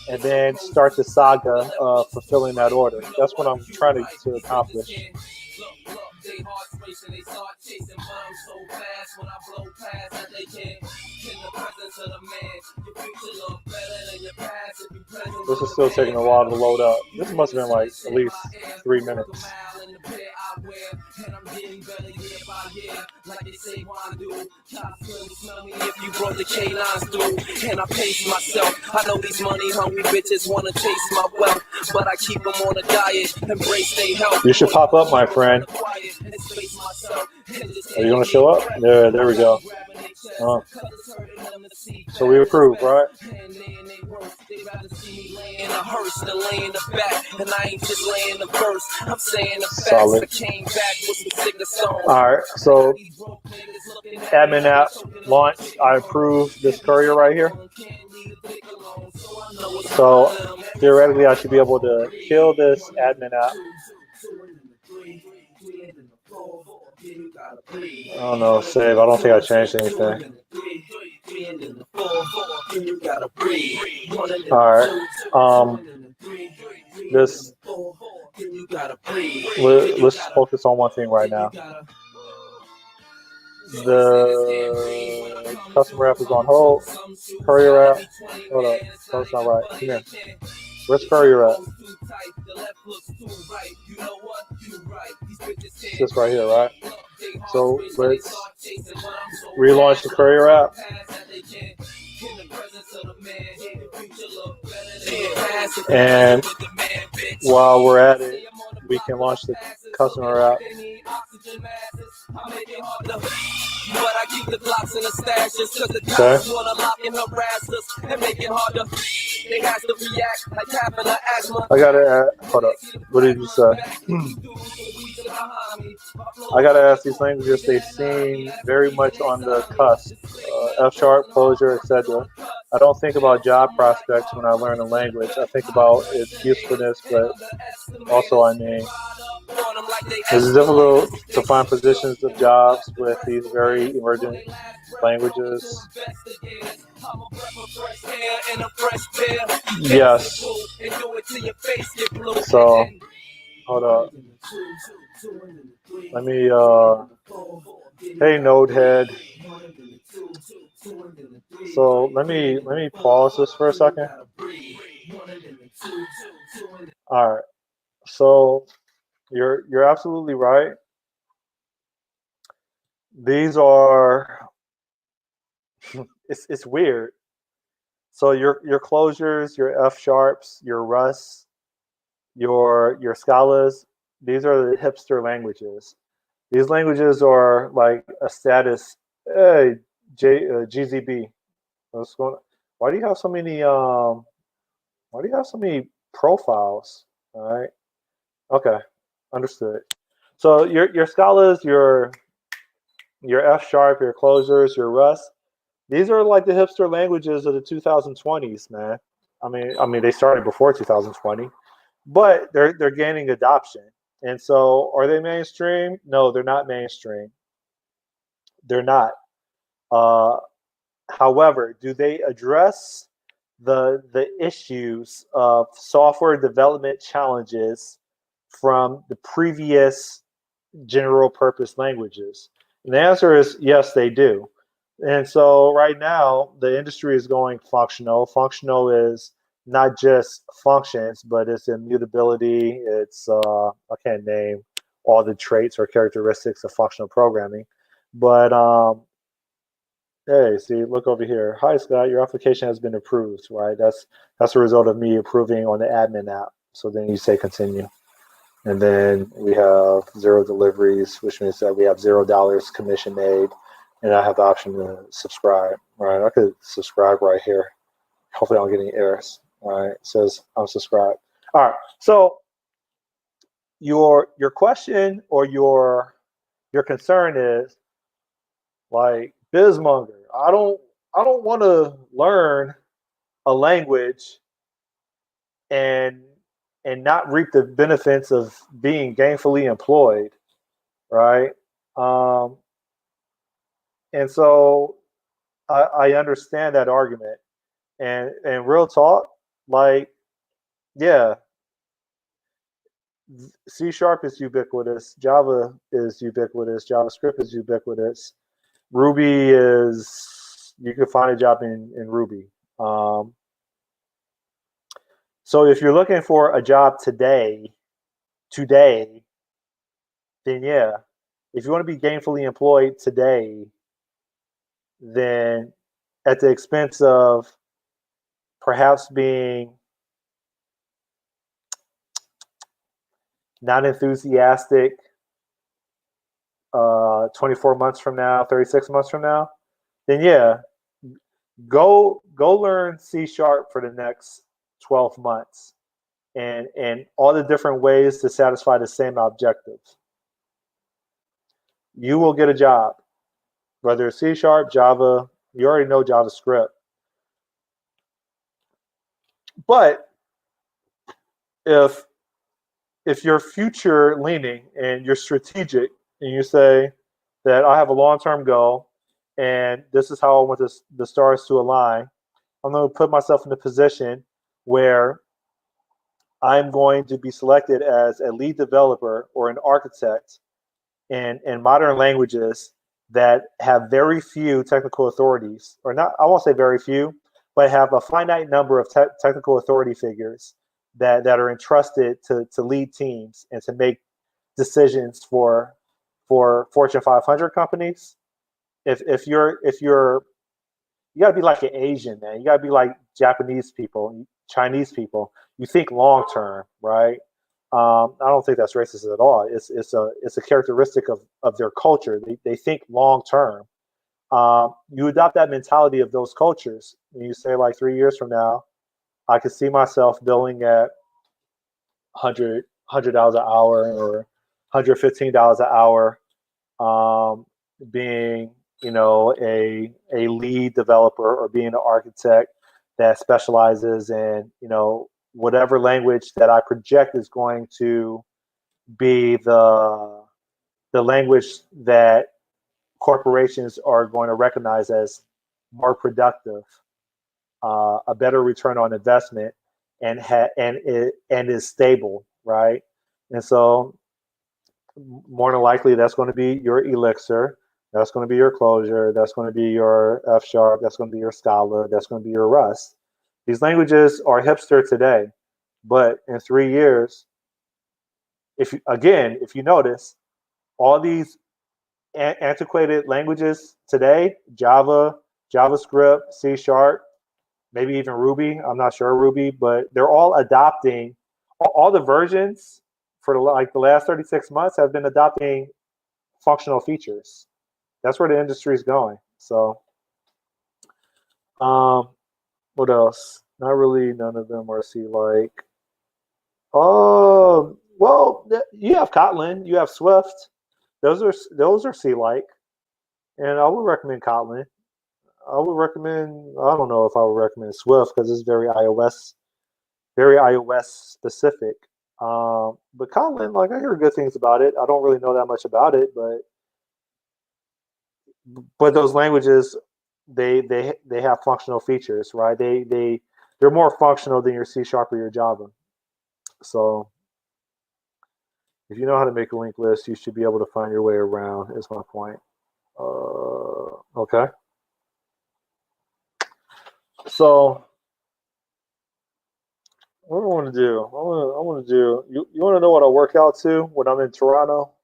and then start the saga of fulfilling that order. That's what I'm trying to accomplish. This is still taking a while to load up. This must have been like at least 3 minutes. If you brought the canines through, and I pace myself. I know these money hungry bitches wanna taste my wealth, but I keep them on a diet, embrace their health. You should pop up, my friend. Are you gonna show up? There we go. So we approve, right? Solid. All right, so admin app launch. I approve this courier right here. So theoretically, I should be able to kill this admin app. I don't know, save. I don't think I changed anything. All right. Let's focus on one thing right now. The customer app is on hold. Courier app. Hold up. That's not right. Come here. Where's courier at? It's this right here, right? So let's relaunch the courier app. And while we're at it, we can launch the customer app. But I keep the blocks in the stashes because the cops want to lock and harass us and make it harder. They have to react like having an asthma. I gotta hold up. What did you say? I gotta ask these languages. They seem very much on the cusp. F#, Clojure, etc. I don't think about job prospects when I learn a language. I think about its usefulness, but also, I mean, it's difficult to find positions of jobs with these very emergent languages. Yes. So, hold up. Let me, hey, Nodehead. So let me pause this for a second. All right. So you're absolutely right. These are it's weird. So your Clojures, your F#, your Rust, your Scalas, these are the hipster languages. These languages are like a status. Hey, GZB. What's going on? Why do you have so many profiles? All right. Okay. Understood. So your Scalas, your F#, your Clojures, your Rust, these are like the hipster languages of the 2020s, man. I mean they started before 2020, but they're gaining adoption. And so are they mainstream? No, they're not mainstream. They're not. However, do they address the issues of software development challenges from the previous general purpose languages? And the answer is yes, they do. And so right now, the industry is going functional. Functional is not just functions, but it's immutability. It's I can't name all the traits or characteristics of functional programming, but hey, see, look over here. Hi, Scott. Your application has been approved, right? That's a result of me approving on the admin app. So then you say continue. And then we have 0 deliveries, which means that we have $0 commission made. And I have the option to subscribe, right? I could subscribe right here. Hopefully I don't get any errors, all right? It says I'm subscribed. All right, so your question or your concern is like, Bizmonger, I don't want to learn a language and not reap the benefits of being gainfully employed, right? And so I understand that argument. And real talk, like, yeah, C# is ubiquitous, Java is ubiquitous, JavaScript is ubiquitous, Ruby is, you can find a job in Ruby. So if you're looking for a job today, then yeah. If you want to be gainfully employed today, then at the expense of perhaps being not enthusiastic 24 months from now, 36 months from now, then yeah, go learn C# for the next 12 months and all the different ways to satisfy the same objective. You will get a job, whether it's C#, Java, you already know JavaScript. But if you're future leaning and you're strategic and you say that I have a long-term goal and this is how I want the stars to align, I'm going to put myself in a position where I'm going to be selected as a lead developer or an architect in modern languages that have very few technical authorities, or not, I won't say very few, but have a finite number of technical authority figures that are entrusted to lead teams and to make decisions for Fortune 500 companies. If you're you got to be like an Asian, man. You got to be like Japanese people, Chinese people. You think long term, right? I don't think that's racist at all. It's a characteristic of their culture. They think long term. You adopt that mentality of those cultures, and you say like 3 years from now, I could see myself billing at $100 an hour or $115 an hour, being a lead developer or being an architect that specializes in whatever language that I project is going to be the language that corporations are going to recognize as more productive, a better return on investment, and is stable, right? And so more than likely that's going to be your Elixir, that's going to be your Clojure, that's going to be your F#, that's going to be your Scala, that's going to be your Rust. These languages are hipster today, but in 3 years, if you notice, all these antiquated languages today, Java, JavaScript, C#, maybe even Ruby, I'm not sure Ruby, but they're all adopting, all the versions for the last 36 months have been adopting functional features. That's where the industry is going. So, what else? Not really. None of them are C-like. Oh, well, you have Kotlin, you have Swift. Those are C-like, and I would recommend Kotlin. I would recommend. I don't know if I would recommend Swift because it's very iOS specific. But Kotlin, like, I hear good things about it. I don't really know that much about it, but those languages, they have functional features, right? They're more functional than your C# or your Java. So if you know how to make a linked list, you should be able to find your way around. Is my point. Okay. So what do I want to do? I want to do. You want to know what I work out to when I'm in Toronto?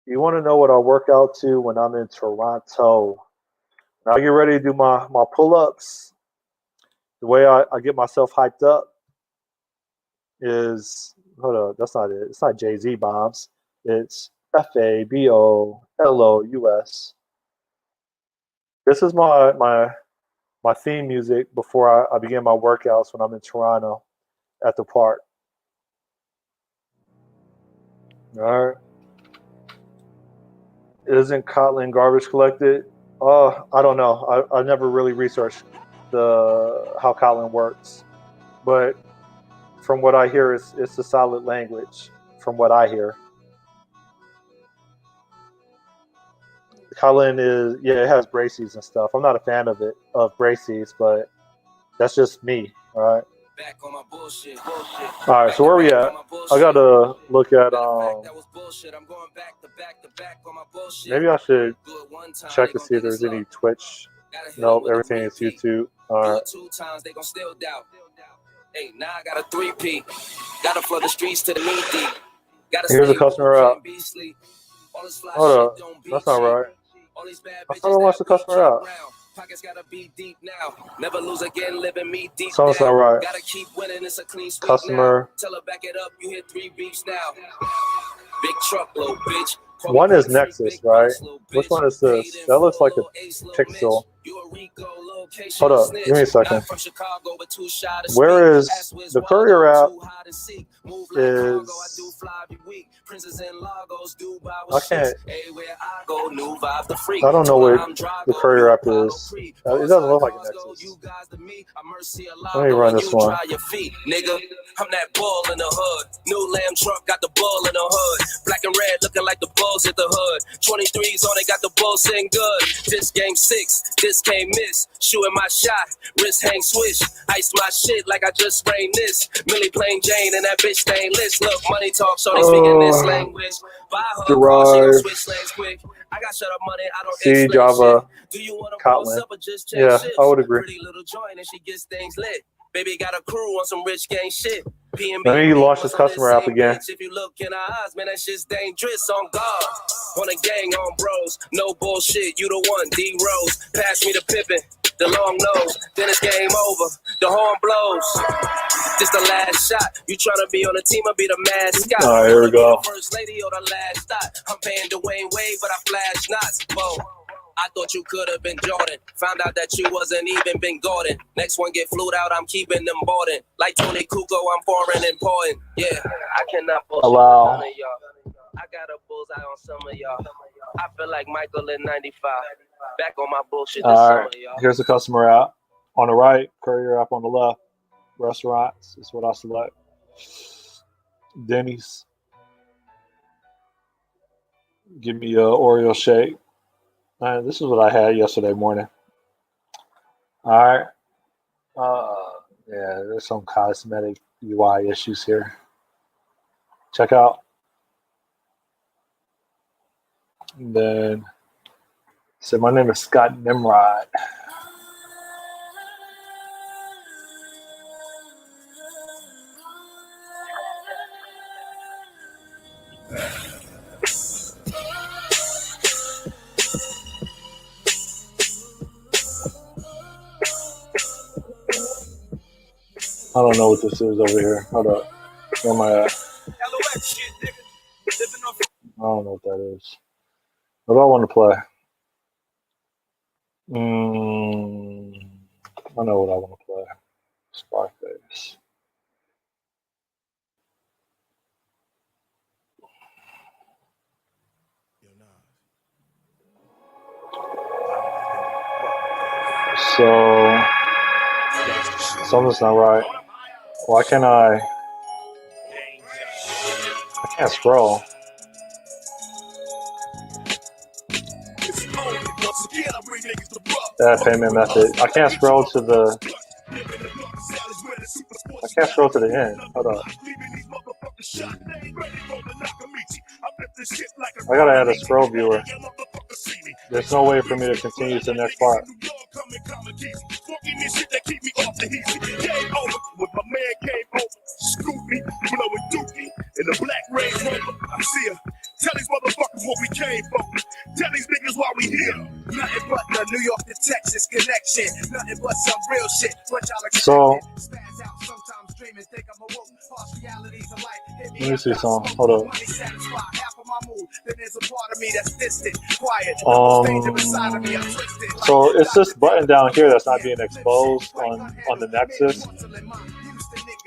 You want to know what I work out to when I'm in Toronto? Now I get ready to do my pull-ups. The way I get myself hyped up is, hold on, that's not it. It's not Jay-Z bombs. It's FABOLOUS. This is my theme music before I begin my workouts when I'm in Toronto at the park. All right. Isn't Kotlin garbage collected? I don't know. I never really researched how Kotlin works. but from what I hear, it's a solid language. From what I hear, Kotlin is it has braces and stuff. I'm not a fan of braces, but that's just me. All right. All right. So where we at? I gotta look at maybe I should check to see if there's any Twitch. No, everything is YouTube. All right. Hey, now I got a 3P. Gotta flood the streets to the knee deep. Here's a customer out. Hold up. That's not right. I thought I watched the customer out. Pockets gotta be deep now. Never lose again, living me deep. Sounds not right. Gotta keep winning, it's a clean sweep customer. Now. Tell her back it up, you hit 3 beeps now. Big truck, little bitch. One is Nexus, right? Which one is this? That looks like a pixel. Hold up, give me a second. Where is the Courier app? I can't. I don't know what the Courier app is. It doesn't look like a Nexus. Let me run this one. I'm that ball in the hood. New lamb truck got the ball in the hood. Black and red looking like the balls at the hood. 23s on it, got the ball sing good. This game 6, this game miss. Shooting my shot, wrist hang swish. Ice my shit like I just sprained this. Millie plain Jane and that bitch stainless. Look, money talk, so they speaking this language. Buy her car, she switch lanes quick. I got shut up money, I don't C, Java, do you want to Kotlin. up or just check Yeah, shit? I would agree. Pretty little joint and she gets things lit. Baby got a crew on some rich gang shit. Let me launch this customer app again. If you look in our eyes, man, that shit's dangerous on God. On a gang, on bros. No bullshit, you the one, D Rose. Pass me the Pippin, the long nose. Then it's game over, the horn blows. This the last shot. You tryna be on a team or be the mascot? All right, here we go. First lady or the last stop. I'm paying Dwayne Wade, but I flash knots. Whoa. I thought you could have been Jordan. Found out that you wasn't even been Gordon. Next one get flued out, I'm keeping them boarding. Like Tony Kukoc, I'm foreign important. Yeah, I cannot bullshit Allow. none of y'all. I got a bullseye on some of y'all. I feel like Michael in 95. Back on my bullshit this All summer, right, y'all. here's the customer app. On the right, Courier app on the left. Restaurants is what I select. Denny's. Give me a Oreo shake. This is what I had yesterday morning. All right. Yeah, there's some cosmetic UI issues here. Check out. And then, so my name is Scott Nimrod. I don't know what this is over here. Hold up. Where am I at? I don't know what that is. What do I want to play? I know what I want to play. Sparkface. So something's not right. Why can't I can't scroll. That payment method. I can't scroll to the end. Hold on. I gotta add a scroll viewer. There's no way for me to continue to the next part. Tell these motherfuckers what we came for. Tell these niggas why we here. Nothing but the New York to Texas connection. Nothing but some real shit. So, let me see something. Hold up. So it's this button down here that's not being exposed on the Nexus.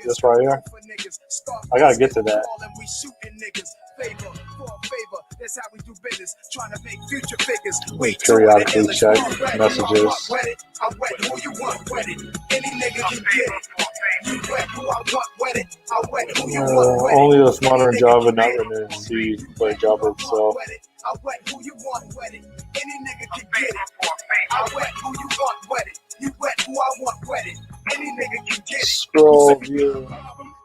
This right here. I gotta get to that. That's how we do business, trying to make future figures. We periodically check messages. Only the smarter in Java, not written in C, but Java itself. I wet who you want wet it. Any nigga can get it. I wet who you want wet it. You wet who I want wet it. Any nigga can get it. Scroll view.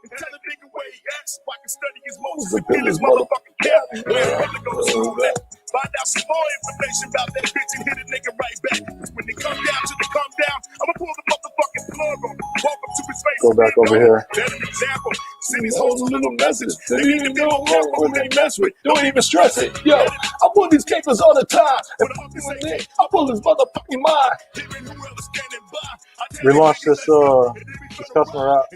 Tell a nigga where he at, so I can study his moves and get his motherfucking cap. Where I'm gonna go to school at. Find out some more information about that bitch and hit a nigga right back. Cause when they come down to the come down, I'ma pull the motherfucking plug on. Walk up to his face. Go back over here. That's an example. Send these hoes a little message. They need to know who they mess with. Don't even stress it. Yo, I pull these capers all the time. And I pull his motherfucking mind. Relaunch this customer app.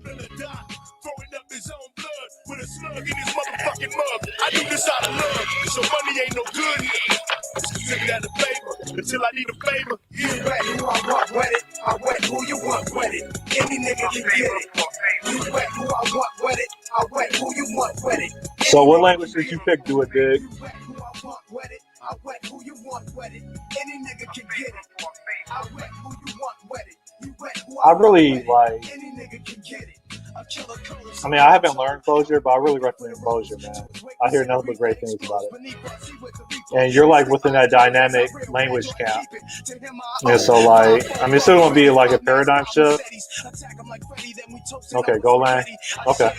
Throwing up his own blood with a slug in his motherfucking mug. I do this out of love, cause your money ain't no good. Take that a favor until I need a favor. You wet who I want wet it. I wet who you want wet it. Any nigga can get it. You wet who I want wet it. I wet who you want wet it. So what language did you pick, Do It Big? You wet who I want wet it. I wet who you want wet it. Any nigga can get it. I wet who you want wet it. You wet who I really like. any nigga can get it. I mean, I haven't learned Clojure, but I really recommend Clojure, man. I hear nothing but great things about it. And you're like within that dynamic language camp. And so, like, I mean, it's still gonna be like a paradigm shift. Okay, Golang. Okay.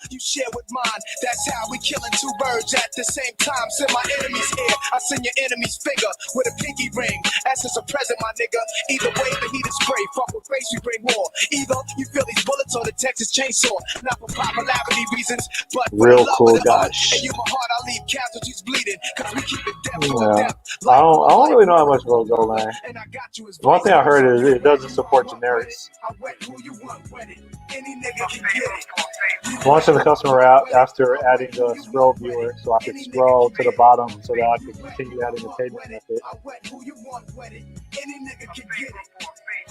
You share with mine. That's how we killing two birds at the same time. Send my enemy's ear. I send your enemy's finger with a pinky ring. As it's a present, my nigga. Either way, the heat is spray. Fuck with face, we bring war. Either you feel these bullets or the Texas chainsaw. Not for popularity reasons, but for Real love cool of the guy. art. And you my heart, I leave casualties bleeding. Cause we keep it depth Yeah. for depth. I don't really know how much about Golang. And I got you as One thing I heard is it doesn't support generics. I wet who you want wet it. Any nigga can get it. Launching the customer app after adding the scroll viewer, so I could scroll to the bottom so that I could continue adding the payment method. I wet who you want wet it. Any nigga can get it.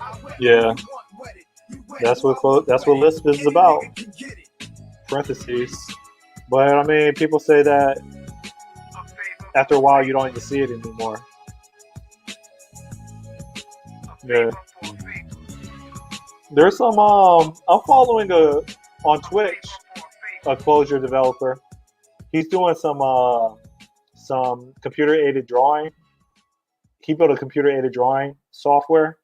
I wet who Yeah, you want wet it. You wet that's who what Lisp is about. nigga can get it. Parentheses. But I mean, people say that after a while you don't even see it anymore. Yeah. There's some I'm following on Twitch a Clojure developer. He's doing some computer aided drawing. He built a computer aided drawing software,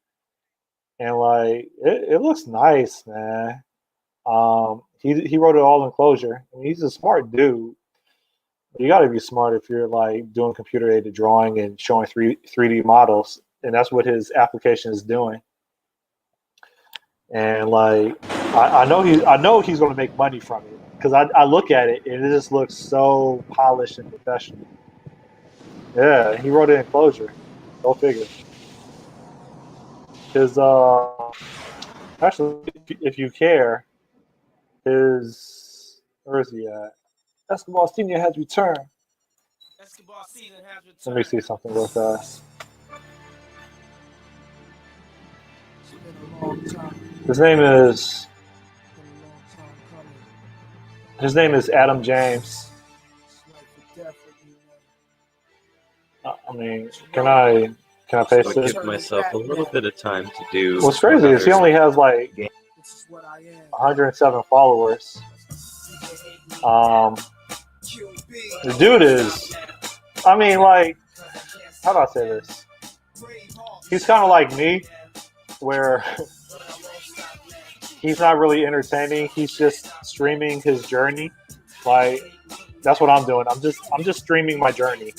and like it looks nice, man. He wrote it all in Clojure. I mean, he's a smart dude. You got to be smart if you're like doing computer aided drawing and showing 3D models, and that's what his application is doing. And like I know he's going to make money from it because I look at it and it just looks so polished and professional. Yeah, he wrote it in Clojure. Go figure. His actually, if you care, where is he at? Escobar Senior has returned. Let me see something real fast. His name is Adam James. I mean, can I paste So I it? give myself a little bit of time to do. What's crazy is he only has like 107 followers. The dude is, I mean, like, how do I say this? He's kind of like me, where he's not really entertaining. He's just streaming his journey. Like, that's what I'm doing. I'm just streaming my journey.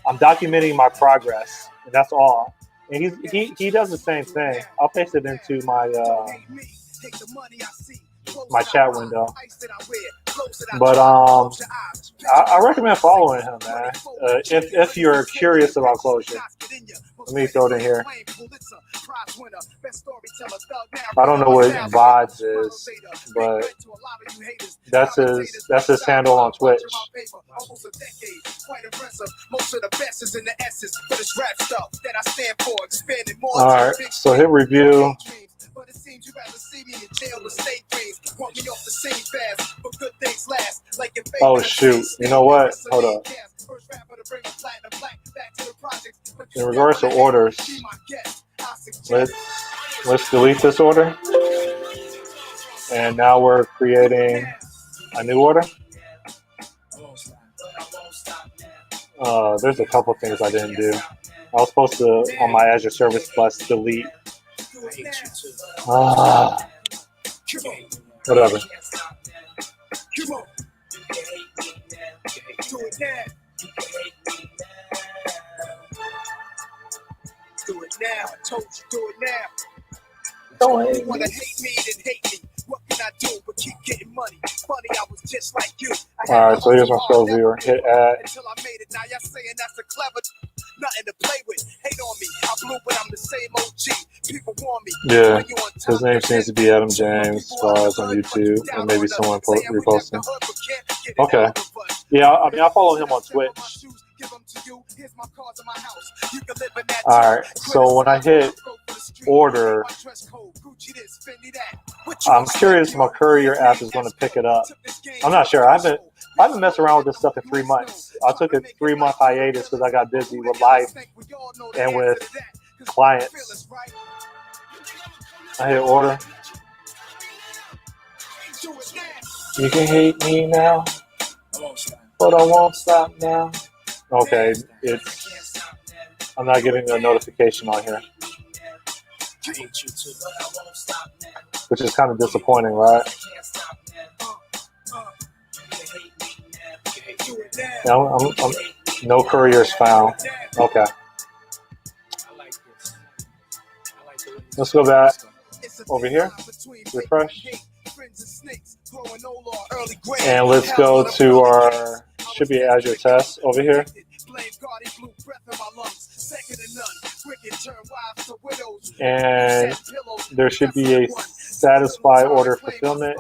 I'm documenting my progress, and that's all. And he does the same thing. I'll paste it into my chat window. But I recommend following him, man. If you're curious about Clojure. Let me throw it in here. I don't know what VODs is, but that's his handle on Twitch. Alright, so hit review. Oh shoot, you know what? Hold up. In regards to orders, let's delete this order. And now we're creating a new order. There's a couple things I didn't do. I was supposed to, on my Azure Service Bus, delete. Whatever. Do it now. I told you, do it now. Don't You hate wanna me. hate me, then hate me. What can I do but keep getting money? Funny, I was just like you. All right, so here's my scroll viewer. Hit add. Until I made it. Now y'all saying that's a clever. Nothing to play with. Hate on me. I blew, but I'm the same OG. People want me. Yeah, his name seems to be Adam James, as far as on YouTube, or maybe someone reposting. Okay. Yeah, I mean, I follow him on Twitch. All right, so when I hit order, I'm curious if my courier app is going to pick it up. I'm not sure. I haven't messed around with this stuff in 3 months. I took a 3-month hiatus because I got busy with life and with clients. I hit order. You can hate me now, but I won't stop now. Okay, I'm not getting a notification on here, which is kind of disappointing, right? No, I'm no couriers found. Okay. Let's go back over here. Refresh. And let's go to our, should be Azure test over here. And there should be a satisfy order fulfillment.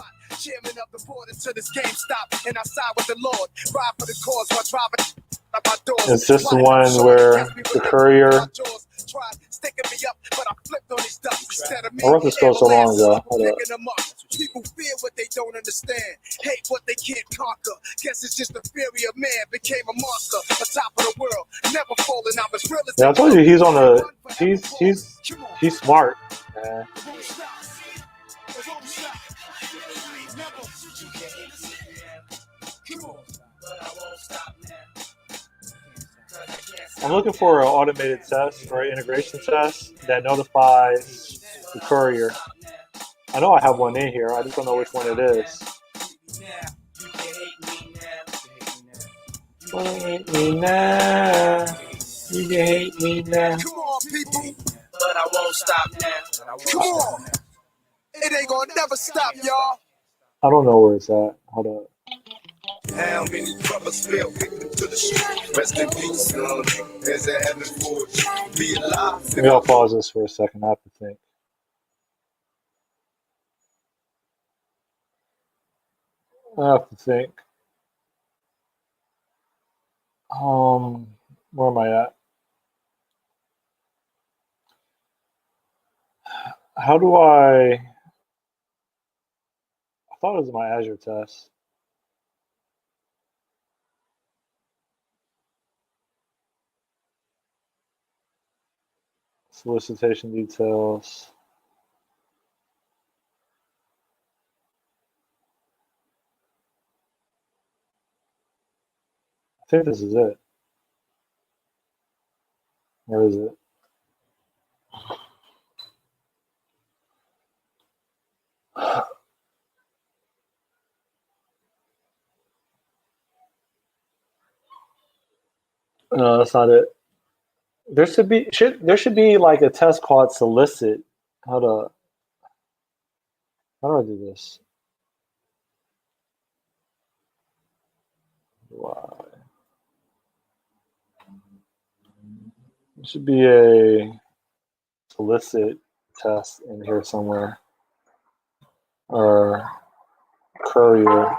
Is this the one where the courier? I wrote this code so long ago. Hold up. People fear what they don't understand, hate what they can't conquer. Guess it's just the theory of man became a monster, on top of the world, never falling out as real as. Yeah, I told you he's on the. He's smart, man. I'm looking for an automated test or an integration test that notifies the courier. I know I have one in here. I just don't know which one it is. You can hate me now. You can hate me now. Come on, people. But I won't stop now. Come on. It ain't gonna never stop, y'all. I don't know where it's at. Hold up. How many brothers fell victim to the street? Rest in peace, son. There's a heaven for you. Be alive. Maybe I'll pause this for a second. I have to think. Where am I at? How do I thought it was my Azure test. Solicitation details. I think this is it. Where is it? No, that's not it. There should be like a test called solicit. How do I do this? Why? There should be a solicit test in here somewhere. Or courier.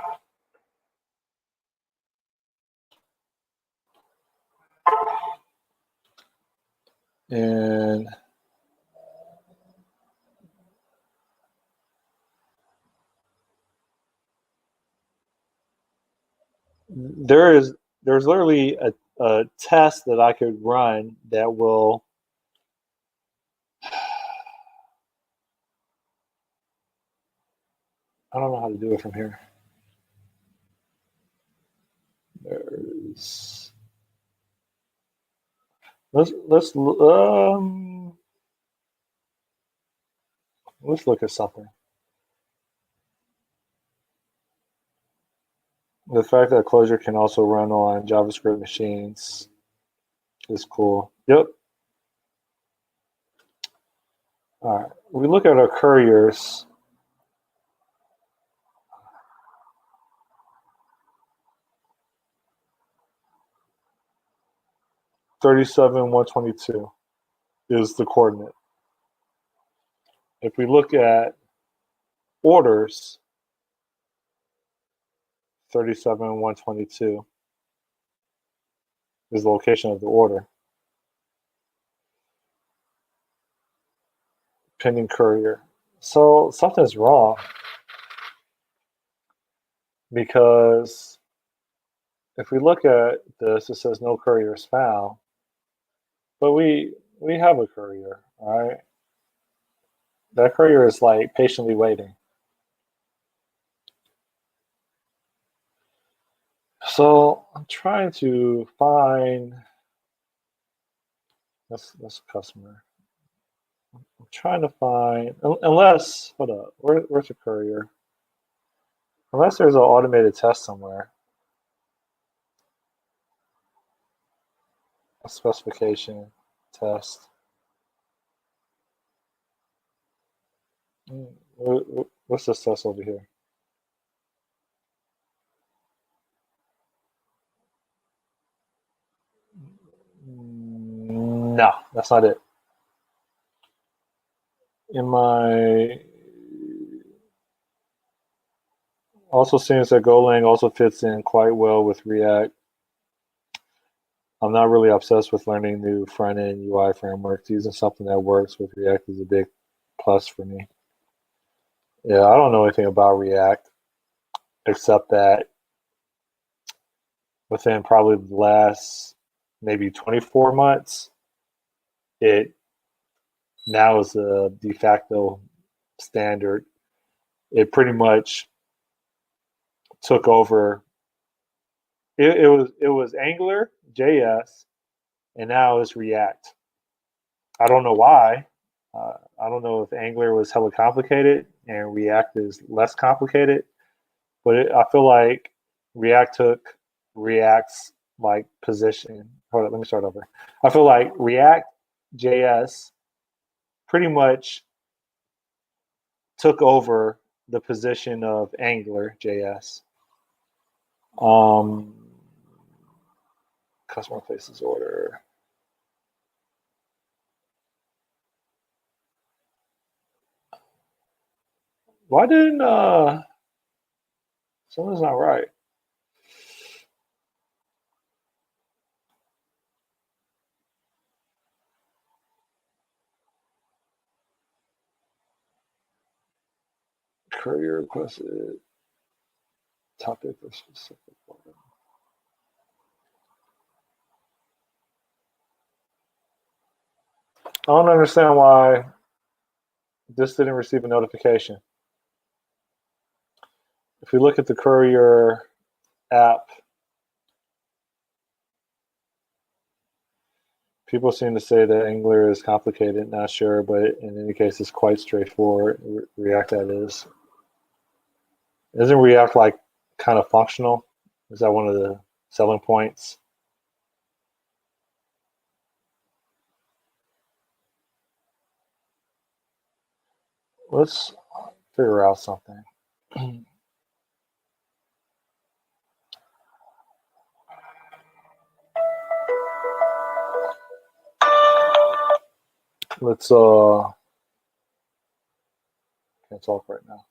And there's literally a test that I could run that will I don't know how to do it from here. There's let's look at something. The fact that Clojure can also run on JavaScript machines is cool. Yep. All right. We look at our couriers. (37,122) is the coordinate. If we look at orders, 37,122 is the location of the order. Pending courier. So something's wrong because if we look at this, it says no couriers found, but we have a courier, all right? That courier is like patiently waiting. So I'm trying to find this customer. I'm trying to find, unless, hold up, where's the courier? Unless there's an automated test somewhere. A specification test. What's this test over here? No, that's not it. In my also seems that Golang also fits in quite well with React. I'm not really obsessed with learning new front-end UI frameworks. Using something that works with React is a big plus for me. Yeah, I don't know anything about React except that within probably the last maybe 24 months, it now is a de facto standard. It pretty much took over. It was Angular, JS, and now it's React. I don't know why. I don't know if Angular was hella complicated and React is less complicated, but I feel like React took React's like position. Hold on, let me start over. I feel like React JS pretty much took over the position of Angular JS. Customer places order. Why didn't something's not right? Courier requested topic or specific order. I don't understand why this didn't receive a notification. If we look at the Courier app, people seem to say that Angular is complicated. Not sure, but in any case, it's quite straightforward. React, that is. Isn't React like kind of functional? Is that one of the selling points? Let's figure out something. Let's can't talk right now.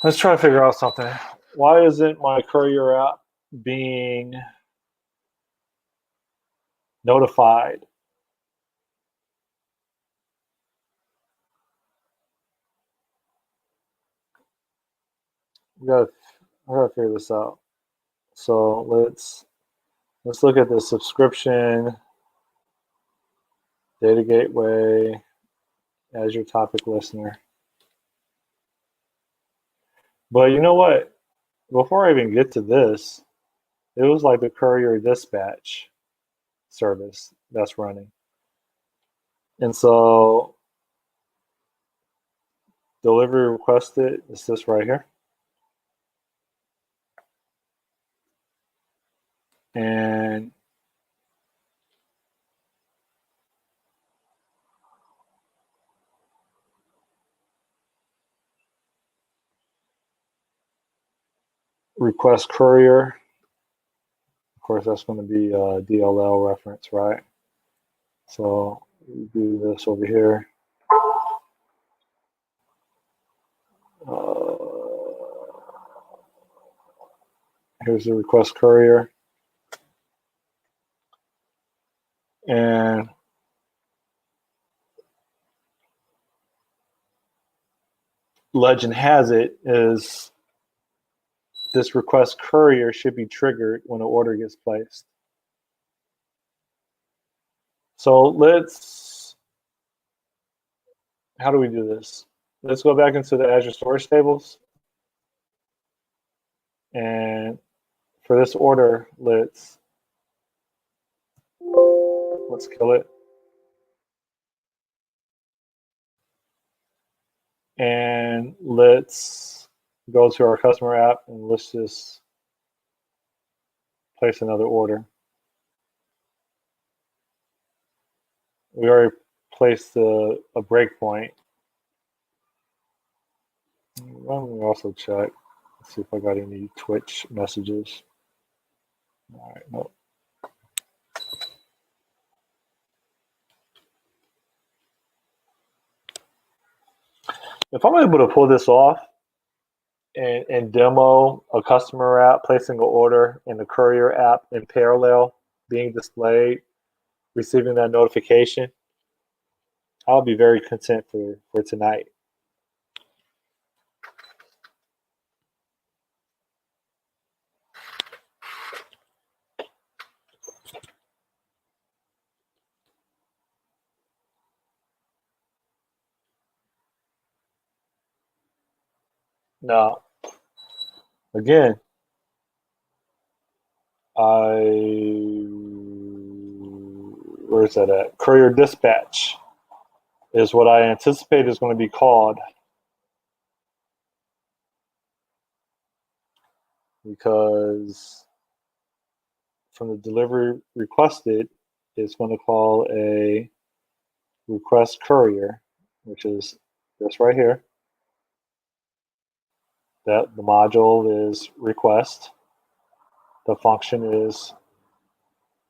Let's try to figure out something. Why isn't my Courier app being notified? I gotta figure this out. So let's look at the subscription, data gateway, Azure topic listener. But you know what? Before I even get to this, it was like the courier dispatch service that's running. And so delivery requested is this right here. And request courier. Of course, that's going to be a DLL reference, right? So we do this over here. Here's the request courier. And legend has it is this request courier should be triggered when an order gets placed. So how do we do this? Let's go back into the Azure storage tables. And for this order, let's kill it. And let's go to our customer app and let's just place another order. We already placed a breakpoint. Let me also check. Let's see if I got any Twitch messages. All right, no. If I'm able to pull this off and demo a customer app placing an order and the courier app in parallel being displayed, receiving that notification, I'll be very content for tonight. Now, again, where's that at? Courier dispatch is what I anticipate is going to be called, because from the delivery requested, it's going to call a request courier, which is this right here. That the module is request. The function is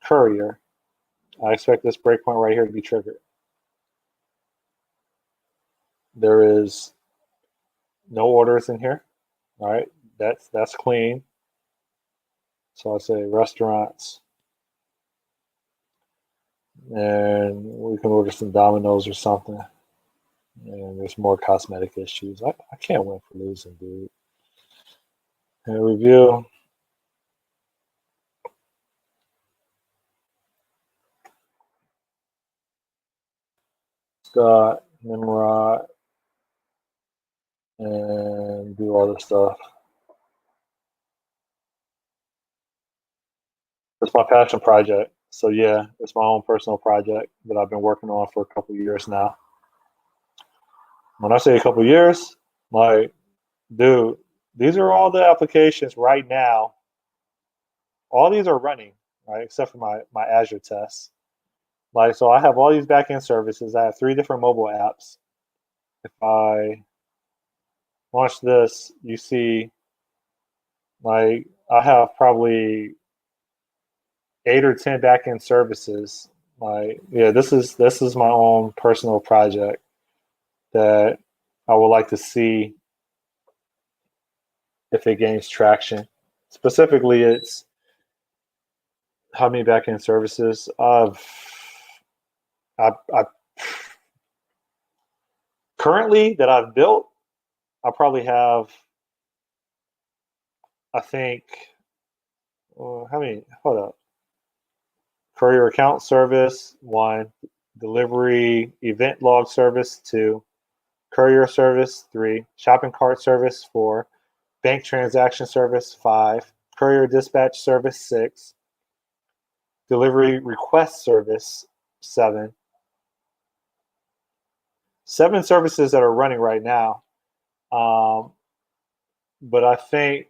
courier. I expect this breakpoint right here to be triggered. There is no orders in here. All right, that's clean. So I say restaurants, and we can order some Domino's or something. And there's more cosmetic issues. I can't win for losing, dude. And review. Scott, Nimrod, and do all this stuff. It's my passion project. So yeah, it's my own personal project that I've been working on for a couple of years now. When I say a couple of years, like, dude, these are all the applications right now. All these are running, right? Except for my Azure tests. Like, so I have all these backend services. I have 3 different mobile apps. If I launch this, you see, like, I have probably 8 or 10 backend services. Like, yeah, this is my own personal project that I would like to see if it gains traction. Specifically, it's how many backend services I currently that I've built. I probably have, I think, how many? Hold up. Courier account service 1, delivery event log service 2, courier service 3, shopping cart service 4, bank transaction service 5, courier dispatch service 6, delivery request service 7. 7 services that are running right now. But I think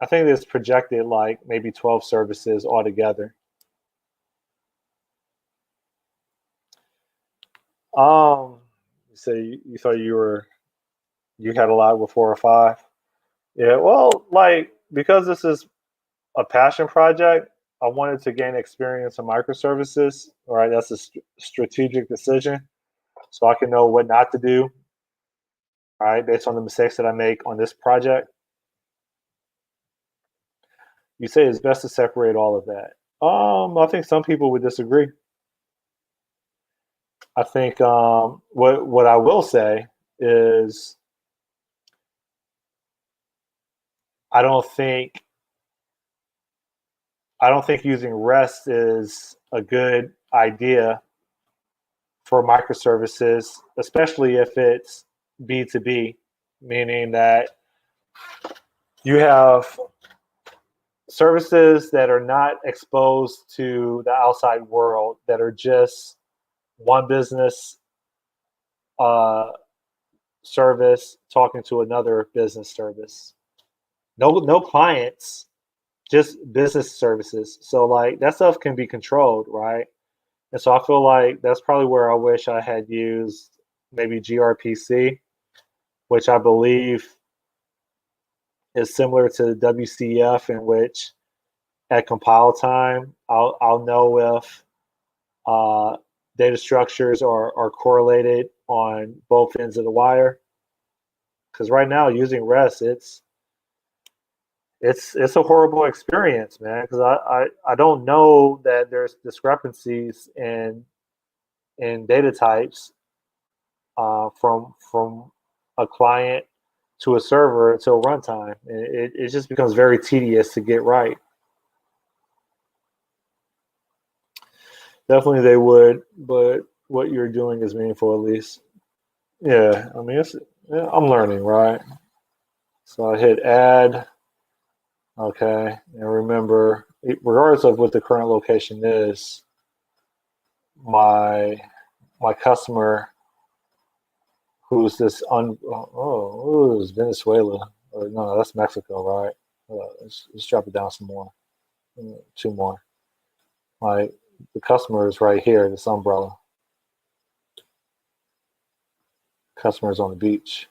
it's projected like maybe 12 services altogether. You say you thought you had a lot with 4 or 5. Yeah, well, like because this is a passion project, I wanted to gain experience in microservices. All right, that's a strategic decision, so I can know what not to do. All right, based on the mistakes that I make on this project. You say it's best to separate all of that. I think some people would disagree. I think what I will say is I don't think using REST is a good idea for microservices, especially if it's B2B, meaning that you have services that are not exposed to the outside world, that are just one business service talking to another business service. No clients, just business services. So like that stuff can be controlled, right? And so I feel like that's probably where I wish I had used maybe gRPC, which I believe is similar to WCF, in which at compile time I'll know if data structures are correlated on both ends of the wire. Because right now using REST, it's a horrible experience, man. Because I don't know that there's discrepancies in data types from a client to a server until runtime. It just becomes very tedious to get right. Definitely they would, but what you're doing is meaningful at least. Yeah, I mean, I'm learning, right? So I hit add. Okay, and remember, regardless of what the current location is, my customer, who's this it's Venezuela. Or no, that's Mexico, right? Let's drop it down some more. 2 more. The customer is right here, this umbrella. Customer is on the beach.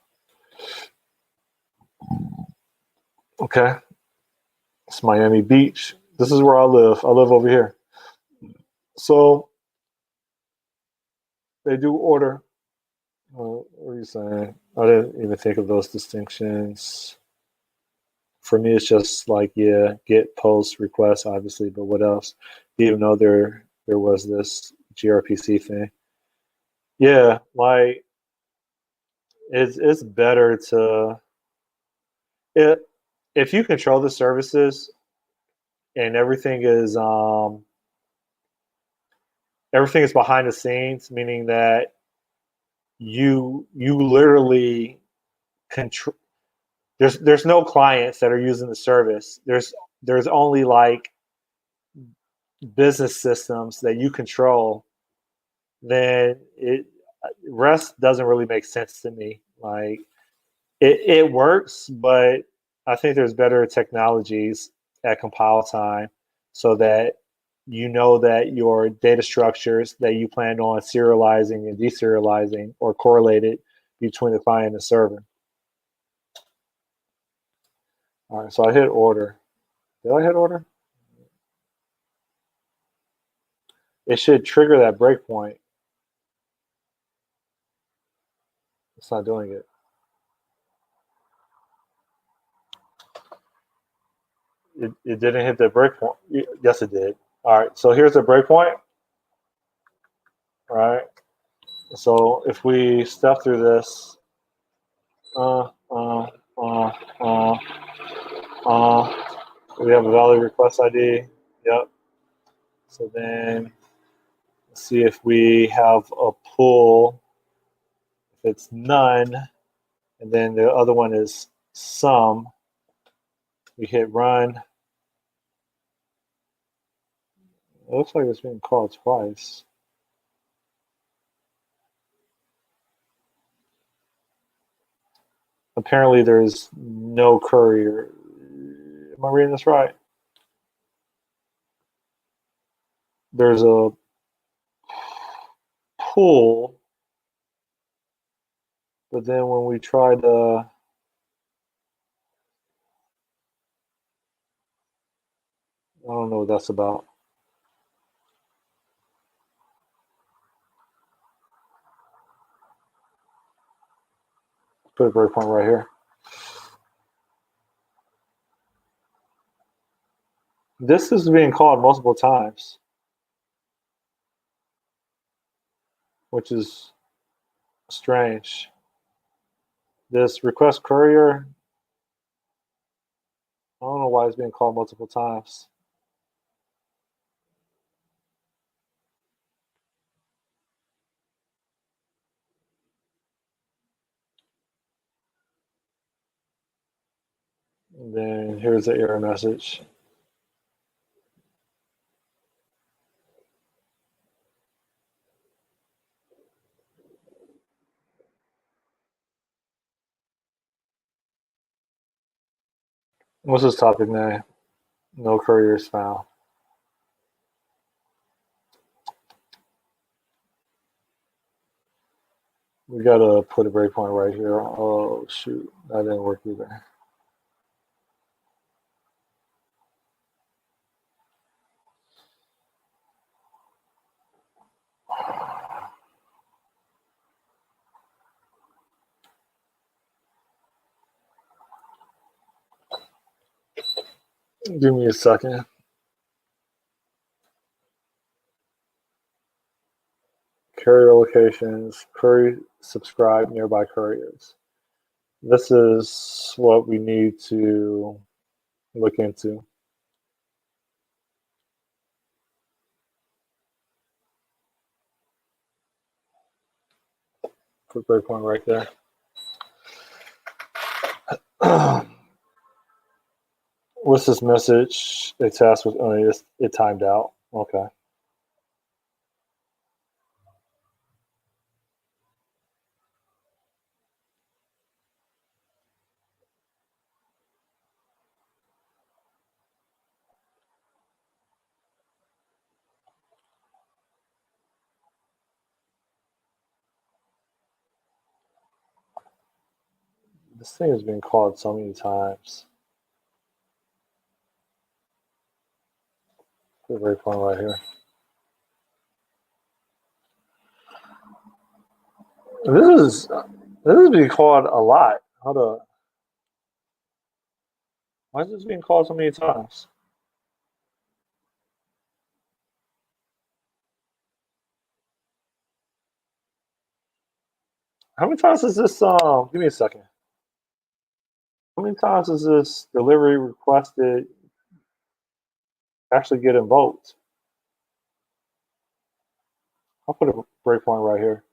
Okay. It's Miami Beach. This is where I live. I live over here. So they do order. What are you saying? I didn't even think of those distinctions. For me, it's just like, yeah, get, post, request, obviously, but what else? Even though there was this gRPC thing. Yeah, like it's better to if you control the services and everything is behind the scenes, meaning that you literally control. There's no clients that are using the service. There's only like business systems that you control. Then REST doesn't really make sense to me. Like it works, but I think there's better technologies at compile time so that you know that your data structures that you plan on serializing and deserializing are correlated between the client and the server. All right, so I hit order. Did I hit order? It should trigger that breakpoint. It's not doing it. It didn't hit the breakpoint. Yes, it did. All right, so here's the breakpoint. All right. So if we step through this, we have a valid request ID. Yep. So then let's see if we have a pull. If it's none, and then the other one is some. We hit run. It looks like it's being called twice. Apparently there's no courier. Am I reading this right? There's a pull, but then when we try to I don't know what that's about. Put a breakpoint right here. This is being called multiple times, which is strange. This request courier, I don't know why it's being called multiple times. And then here's the error message. What's this topic name? No couriers found. We gotta put a breakpoint right here. Oh shoot, that didn't work either. Give me a second. Courier locations, query subscribe nearby couriers. This is what we need to look into. Put breakpoint right there. What's this message? A task was it timed out. Okay. This thing has been called so many times. Put a breakpoint right here. This is being called a lot. Why is this being called so many times? How many times is this give me a second. How many times is this delivery requested actually get invoked? I'll put a breakpoint right here.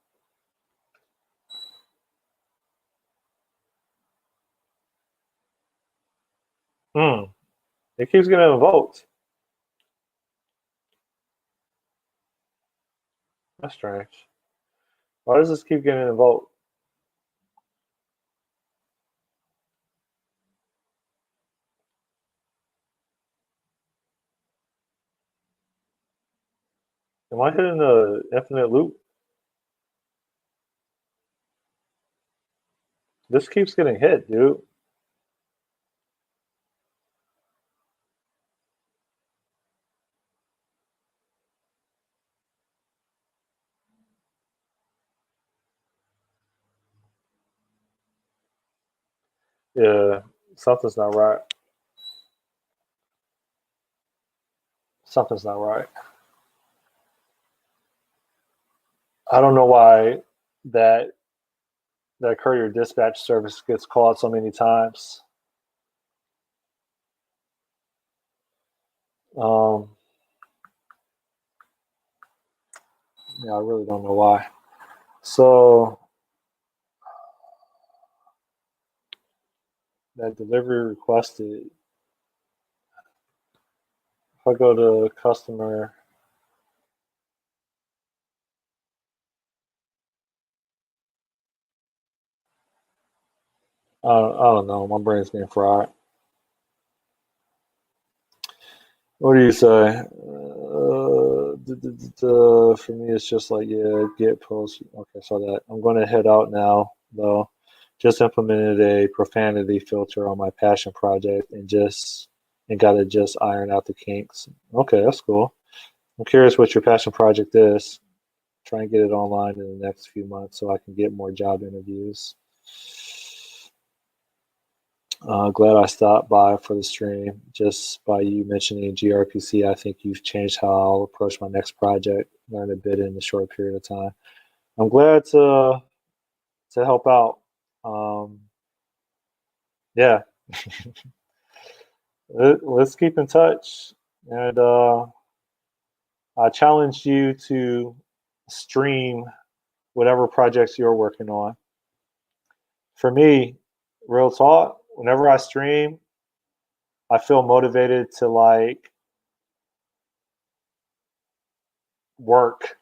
It keeps getting invoked. That's strange. Why does this keep getting invoked? Am I hitting the infinite loop? This keeps getting hit, dude. Yeah, something's not right. Something's not right. I don't know why that courier dispatch service gets called so many times. Yeah, I really don't know why. So that delivery requested. If I go to customer, I don't know. My brain's being fried. What do you say? For me, it's just like, yeah, get post. Okay, so that I'm going to head out now, though. Just implemented a profanity filter on my passion project and got to just iron out the kinks. Okay, that's cool. I'm curious what your passion project is. Try and get it online in the next few months so I can get more job interviews. Glad I stopped by for the stream. Just by you mentioning gRPC, I think you've changed how I'll approach my next project. Learn a bit in a short period of time. I'm glad to help out. Yeah, let's keep in touch. And I challenge you to stream whatever projects you're working on. For me, real talk, whenever I stream, I feel motivated to like work.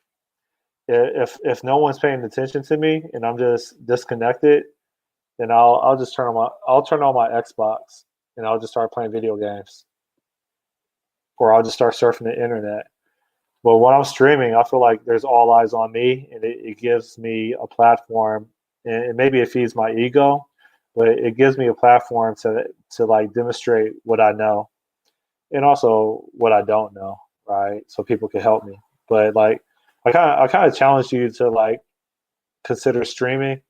If no one's paying attention to me and I'm just disconnected, then I'll just turn on my Xbox and I'll just start playing video games, or I'll just start surfing the internet. But when I'm streaming, I feel like there's all eyes on me, and it gives me a platform, and maybe it feeds my ego, but it gives me a platform to like demonstrate what I know and also what I don't know, right? So people can help me. But like, I kind of challenge you to like consider streaming,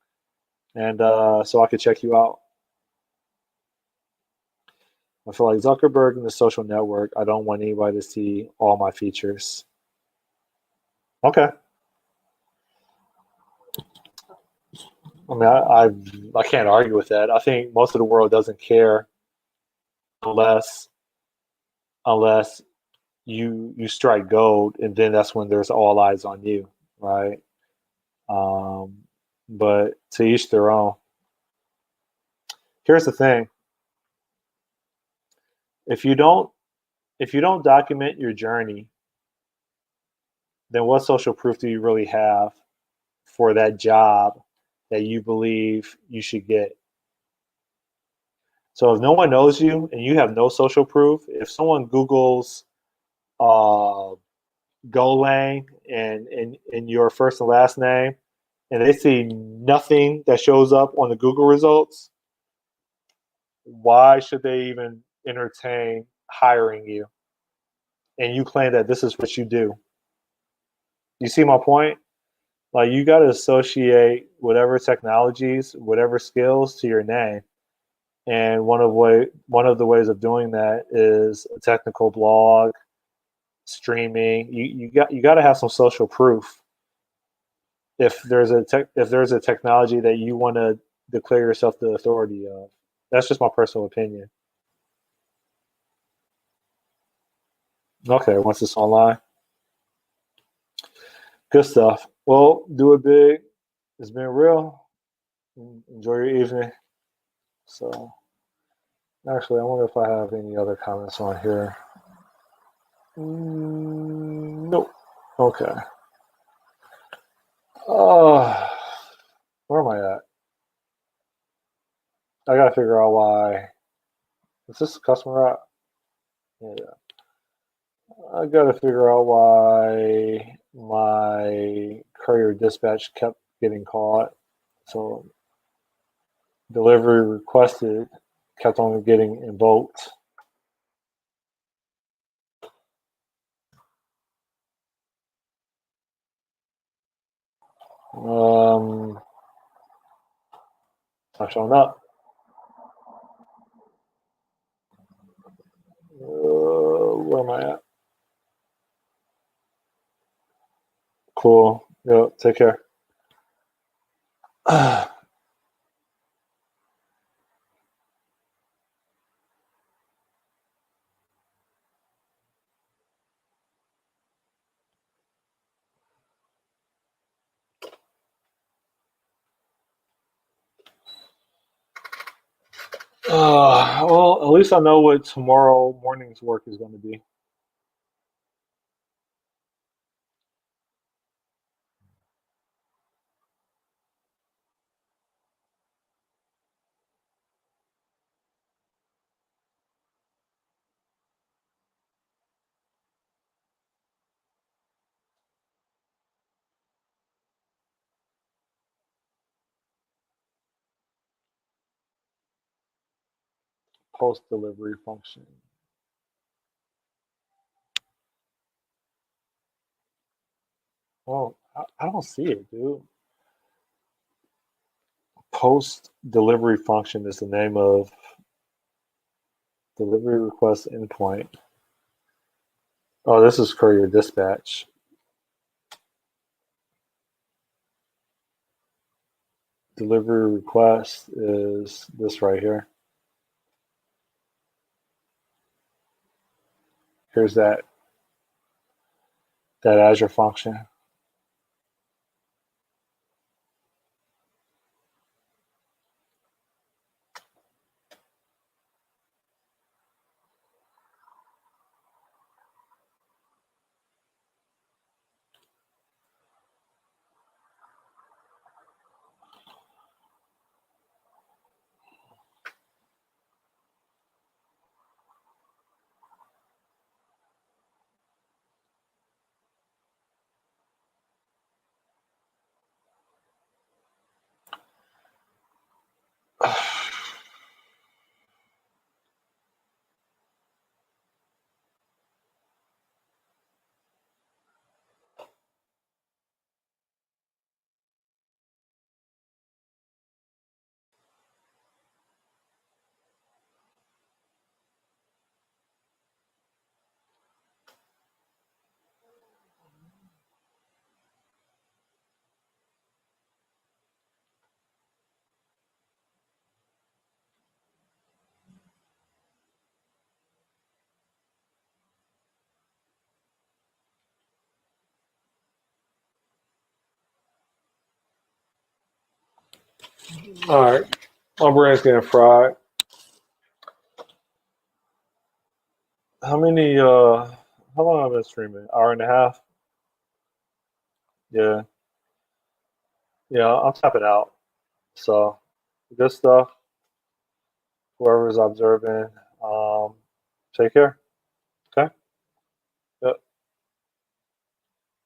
and so I could check you out. I feel like Zuckerberg in the social network. I don't want anybody to see all my features. Okay. I mean, I can't argue with that. I think most of the world doesn't care unless unless you strike gold, and then that's when there's all eyes on you, right? Um, but to each their own. Here's the thing: if you don't if you don't document your journey, then what social proof do you really have for that job that you believe you should get? So if no one knows you and you have no social proof, if someone Googles uh, Golang and your first and last name, and they see nothing that shows up on the Google results, why should they even entertain hiring you? And you claim that this is what you do. You see my point? Like, you got to associate whatever technologies, whatever skills to your name. And one of the ways of doing that is a technical blog, streaming. You got to have some social proof. If there's a technology that you want to declare yourself the authority of, that's just my personal opinion. Okay, once it's online, good stuff. Well, do it big. It's been real. Enjoy your evening. So, actually, I wonder if I have any other comments on here. Nope. Okay. Where am I at? I gotta figure out why. Is this a customer app? Yeah. I gotta figure out why my courier dispatch kept getting caught. So delivery requested kept on getting invoked. Not showing up. Where am I at? Cool. Yo, take care. Well, at least I know what tomorrow morning's work is going to be. Post delivery function. Well, I don't see it, dude. Post delivery function is the name of delivery request endpoint. Oh, this is courier dispatch. Delivery request is this right here. Here's that Azure function. All right, my brain's getting fried. How many? How long have I been streaming? Hour and a half. Yeah, yeah. I'll tap it out. So, good stuff. Whoever's observing, take care.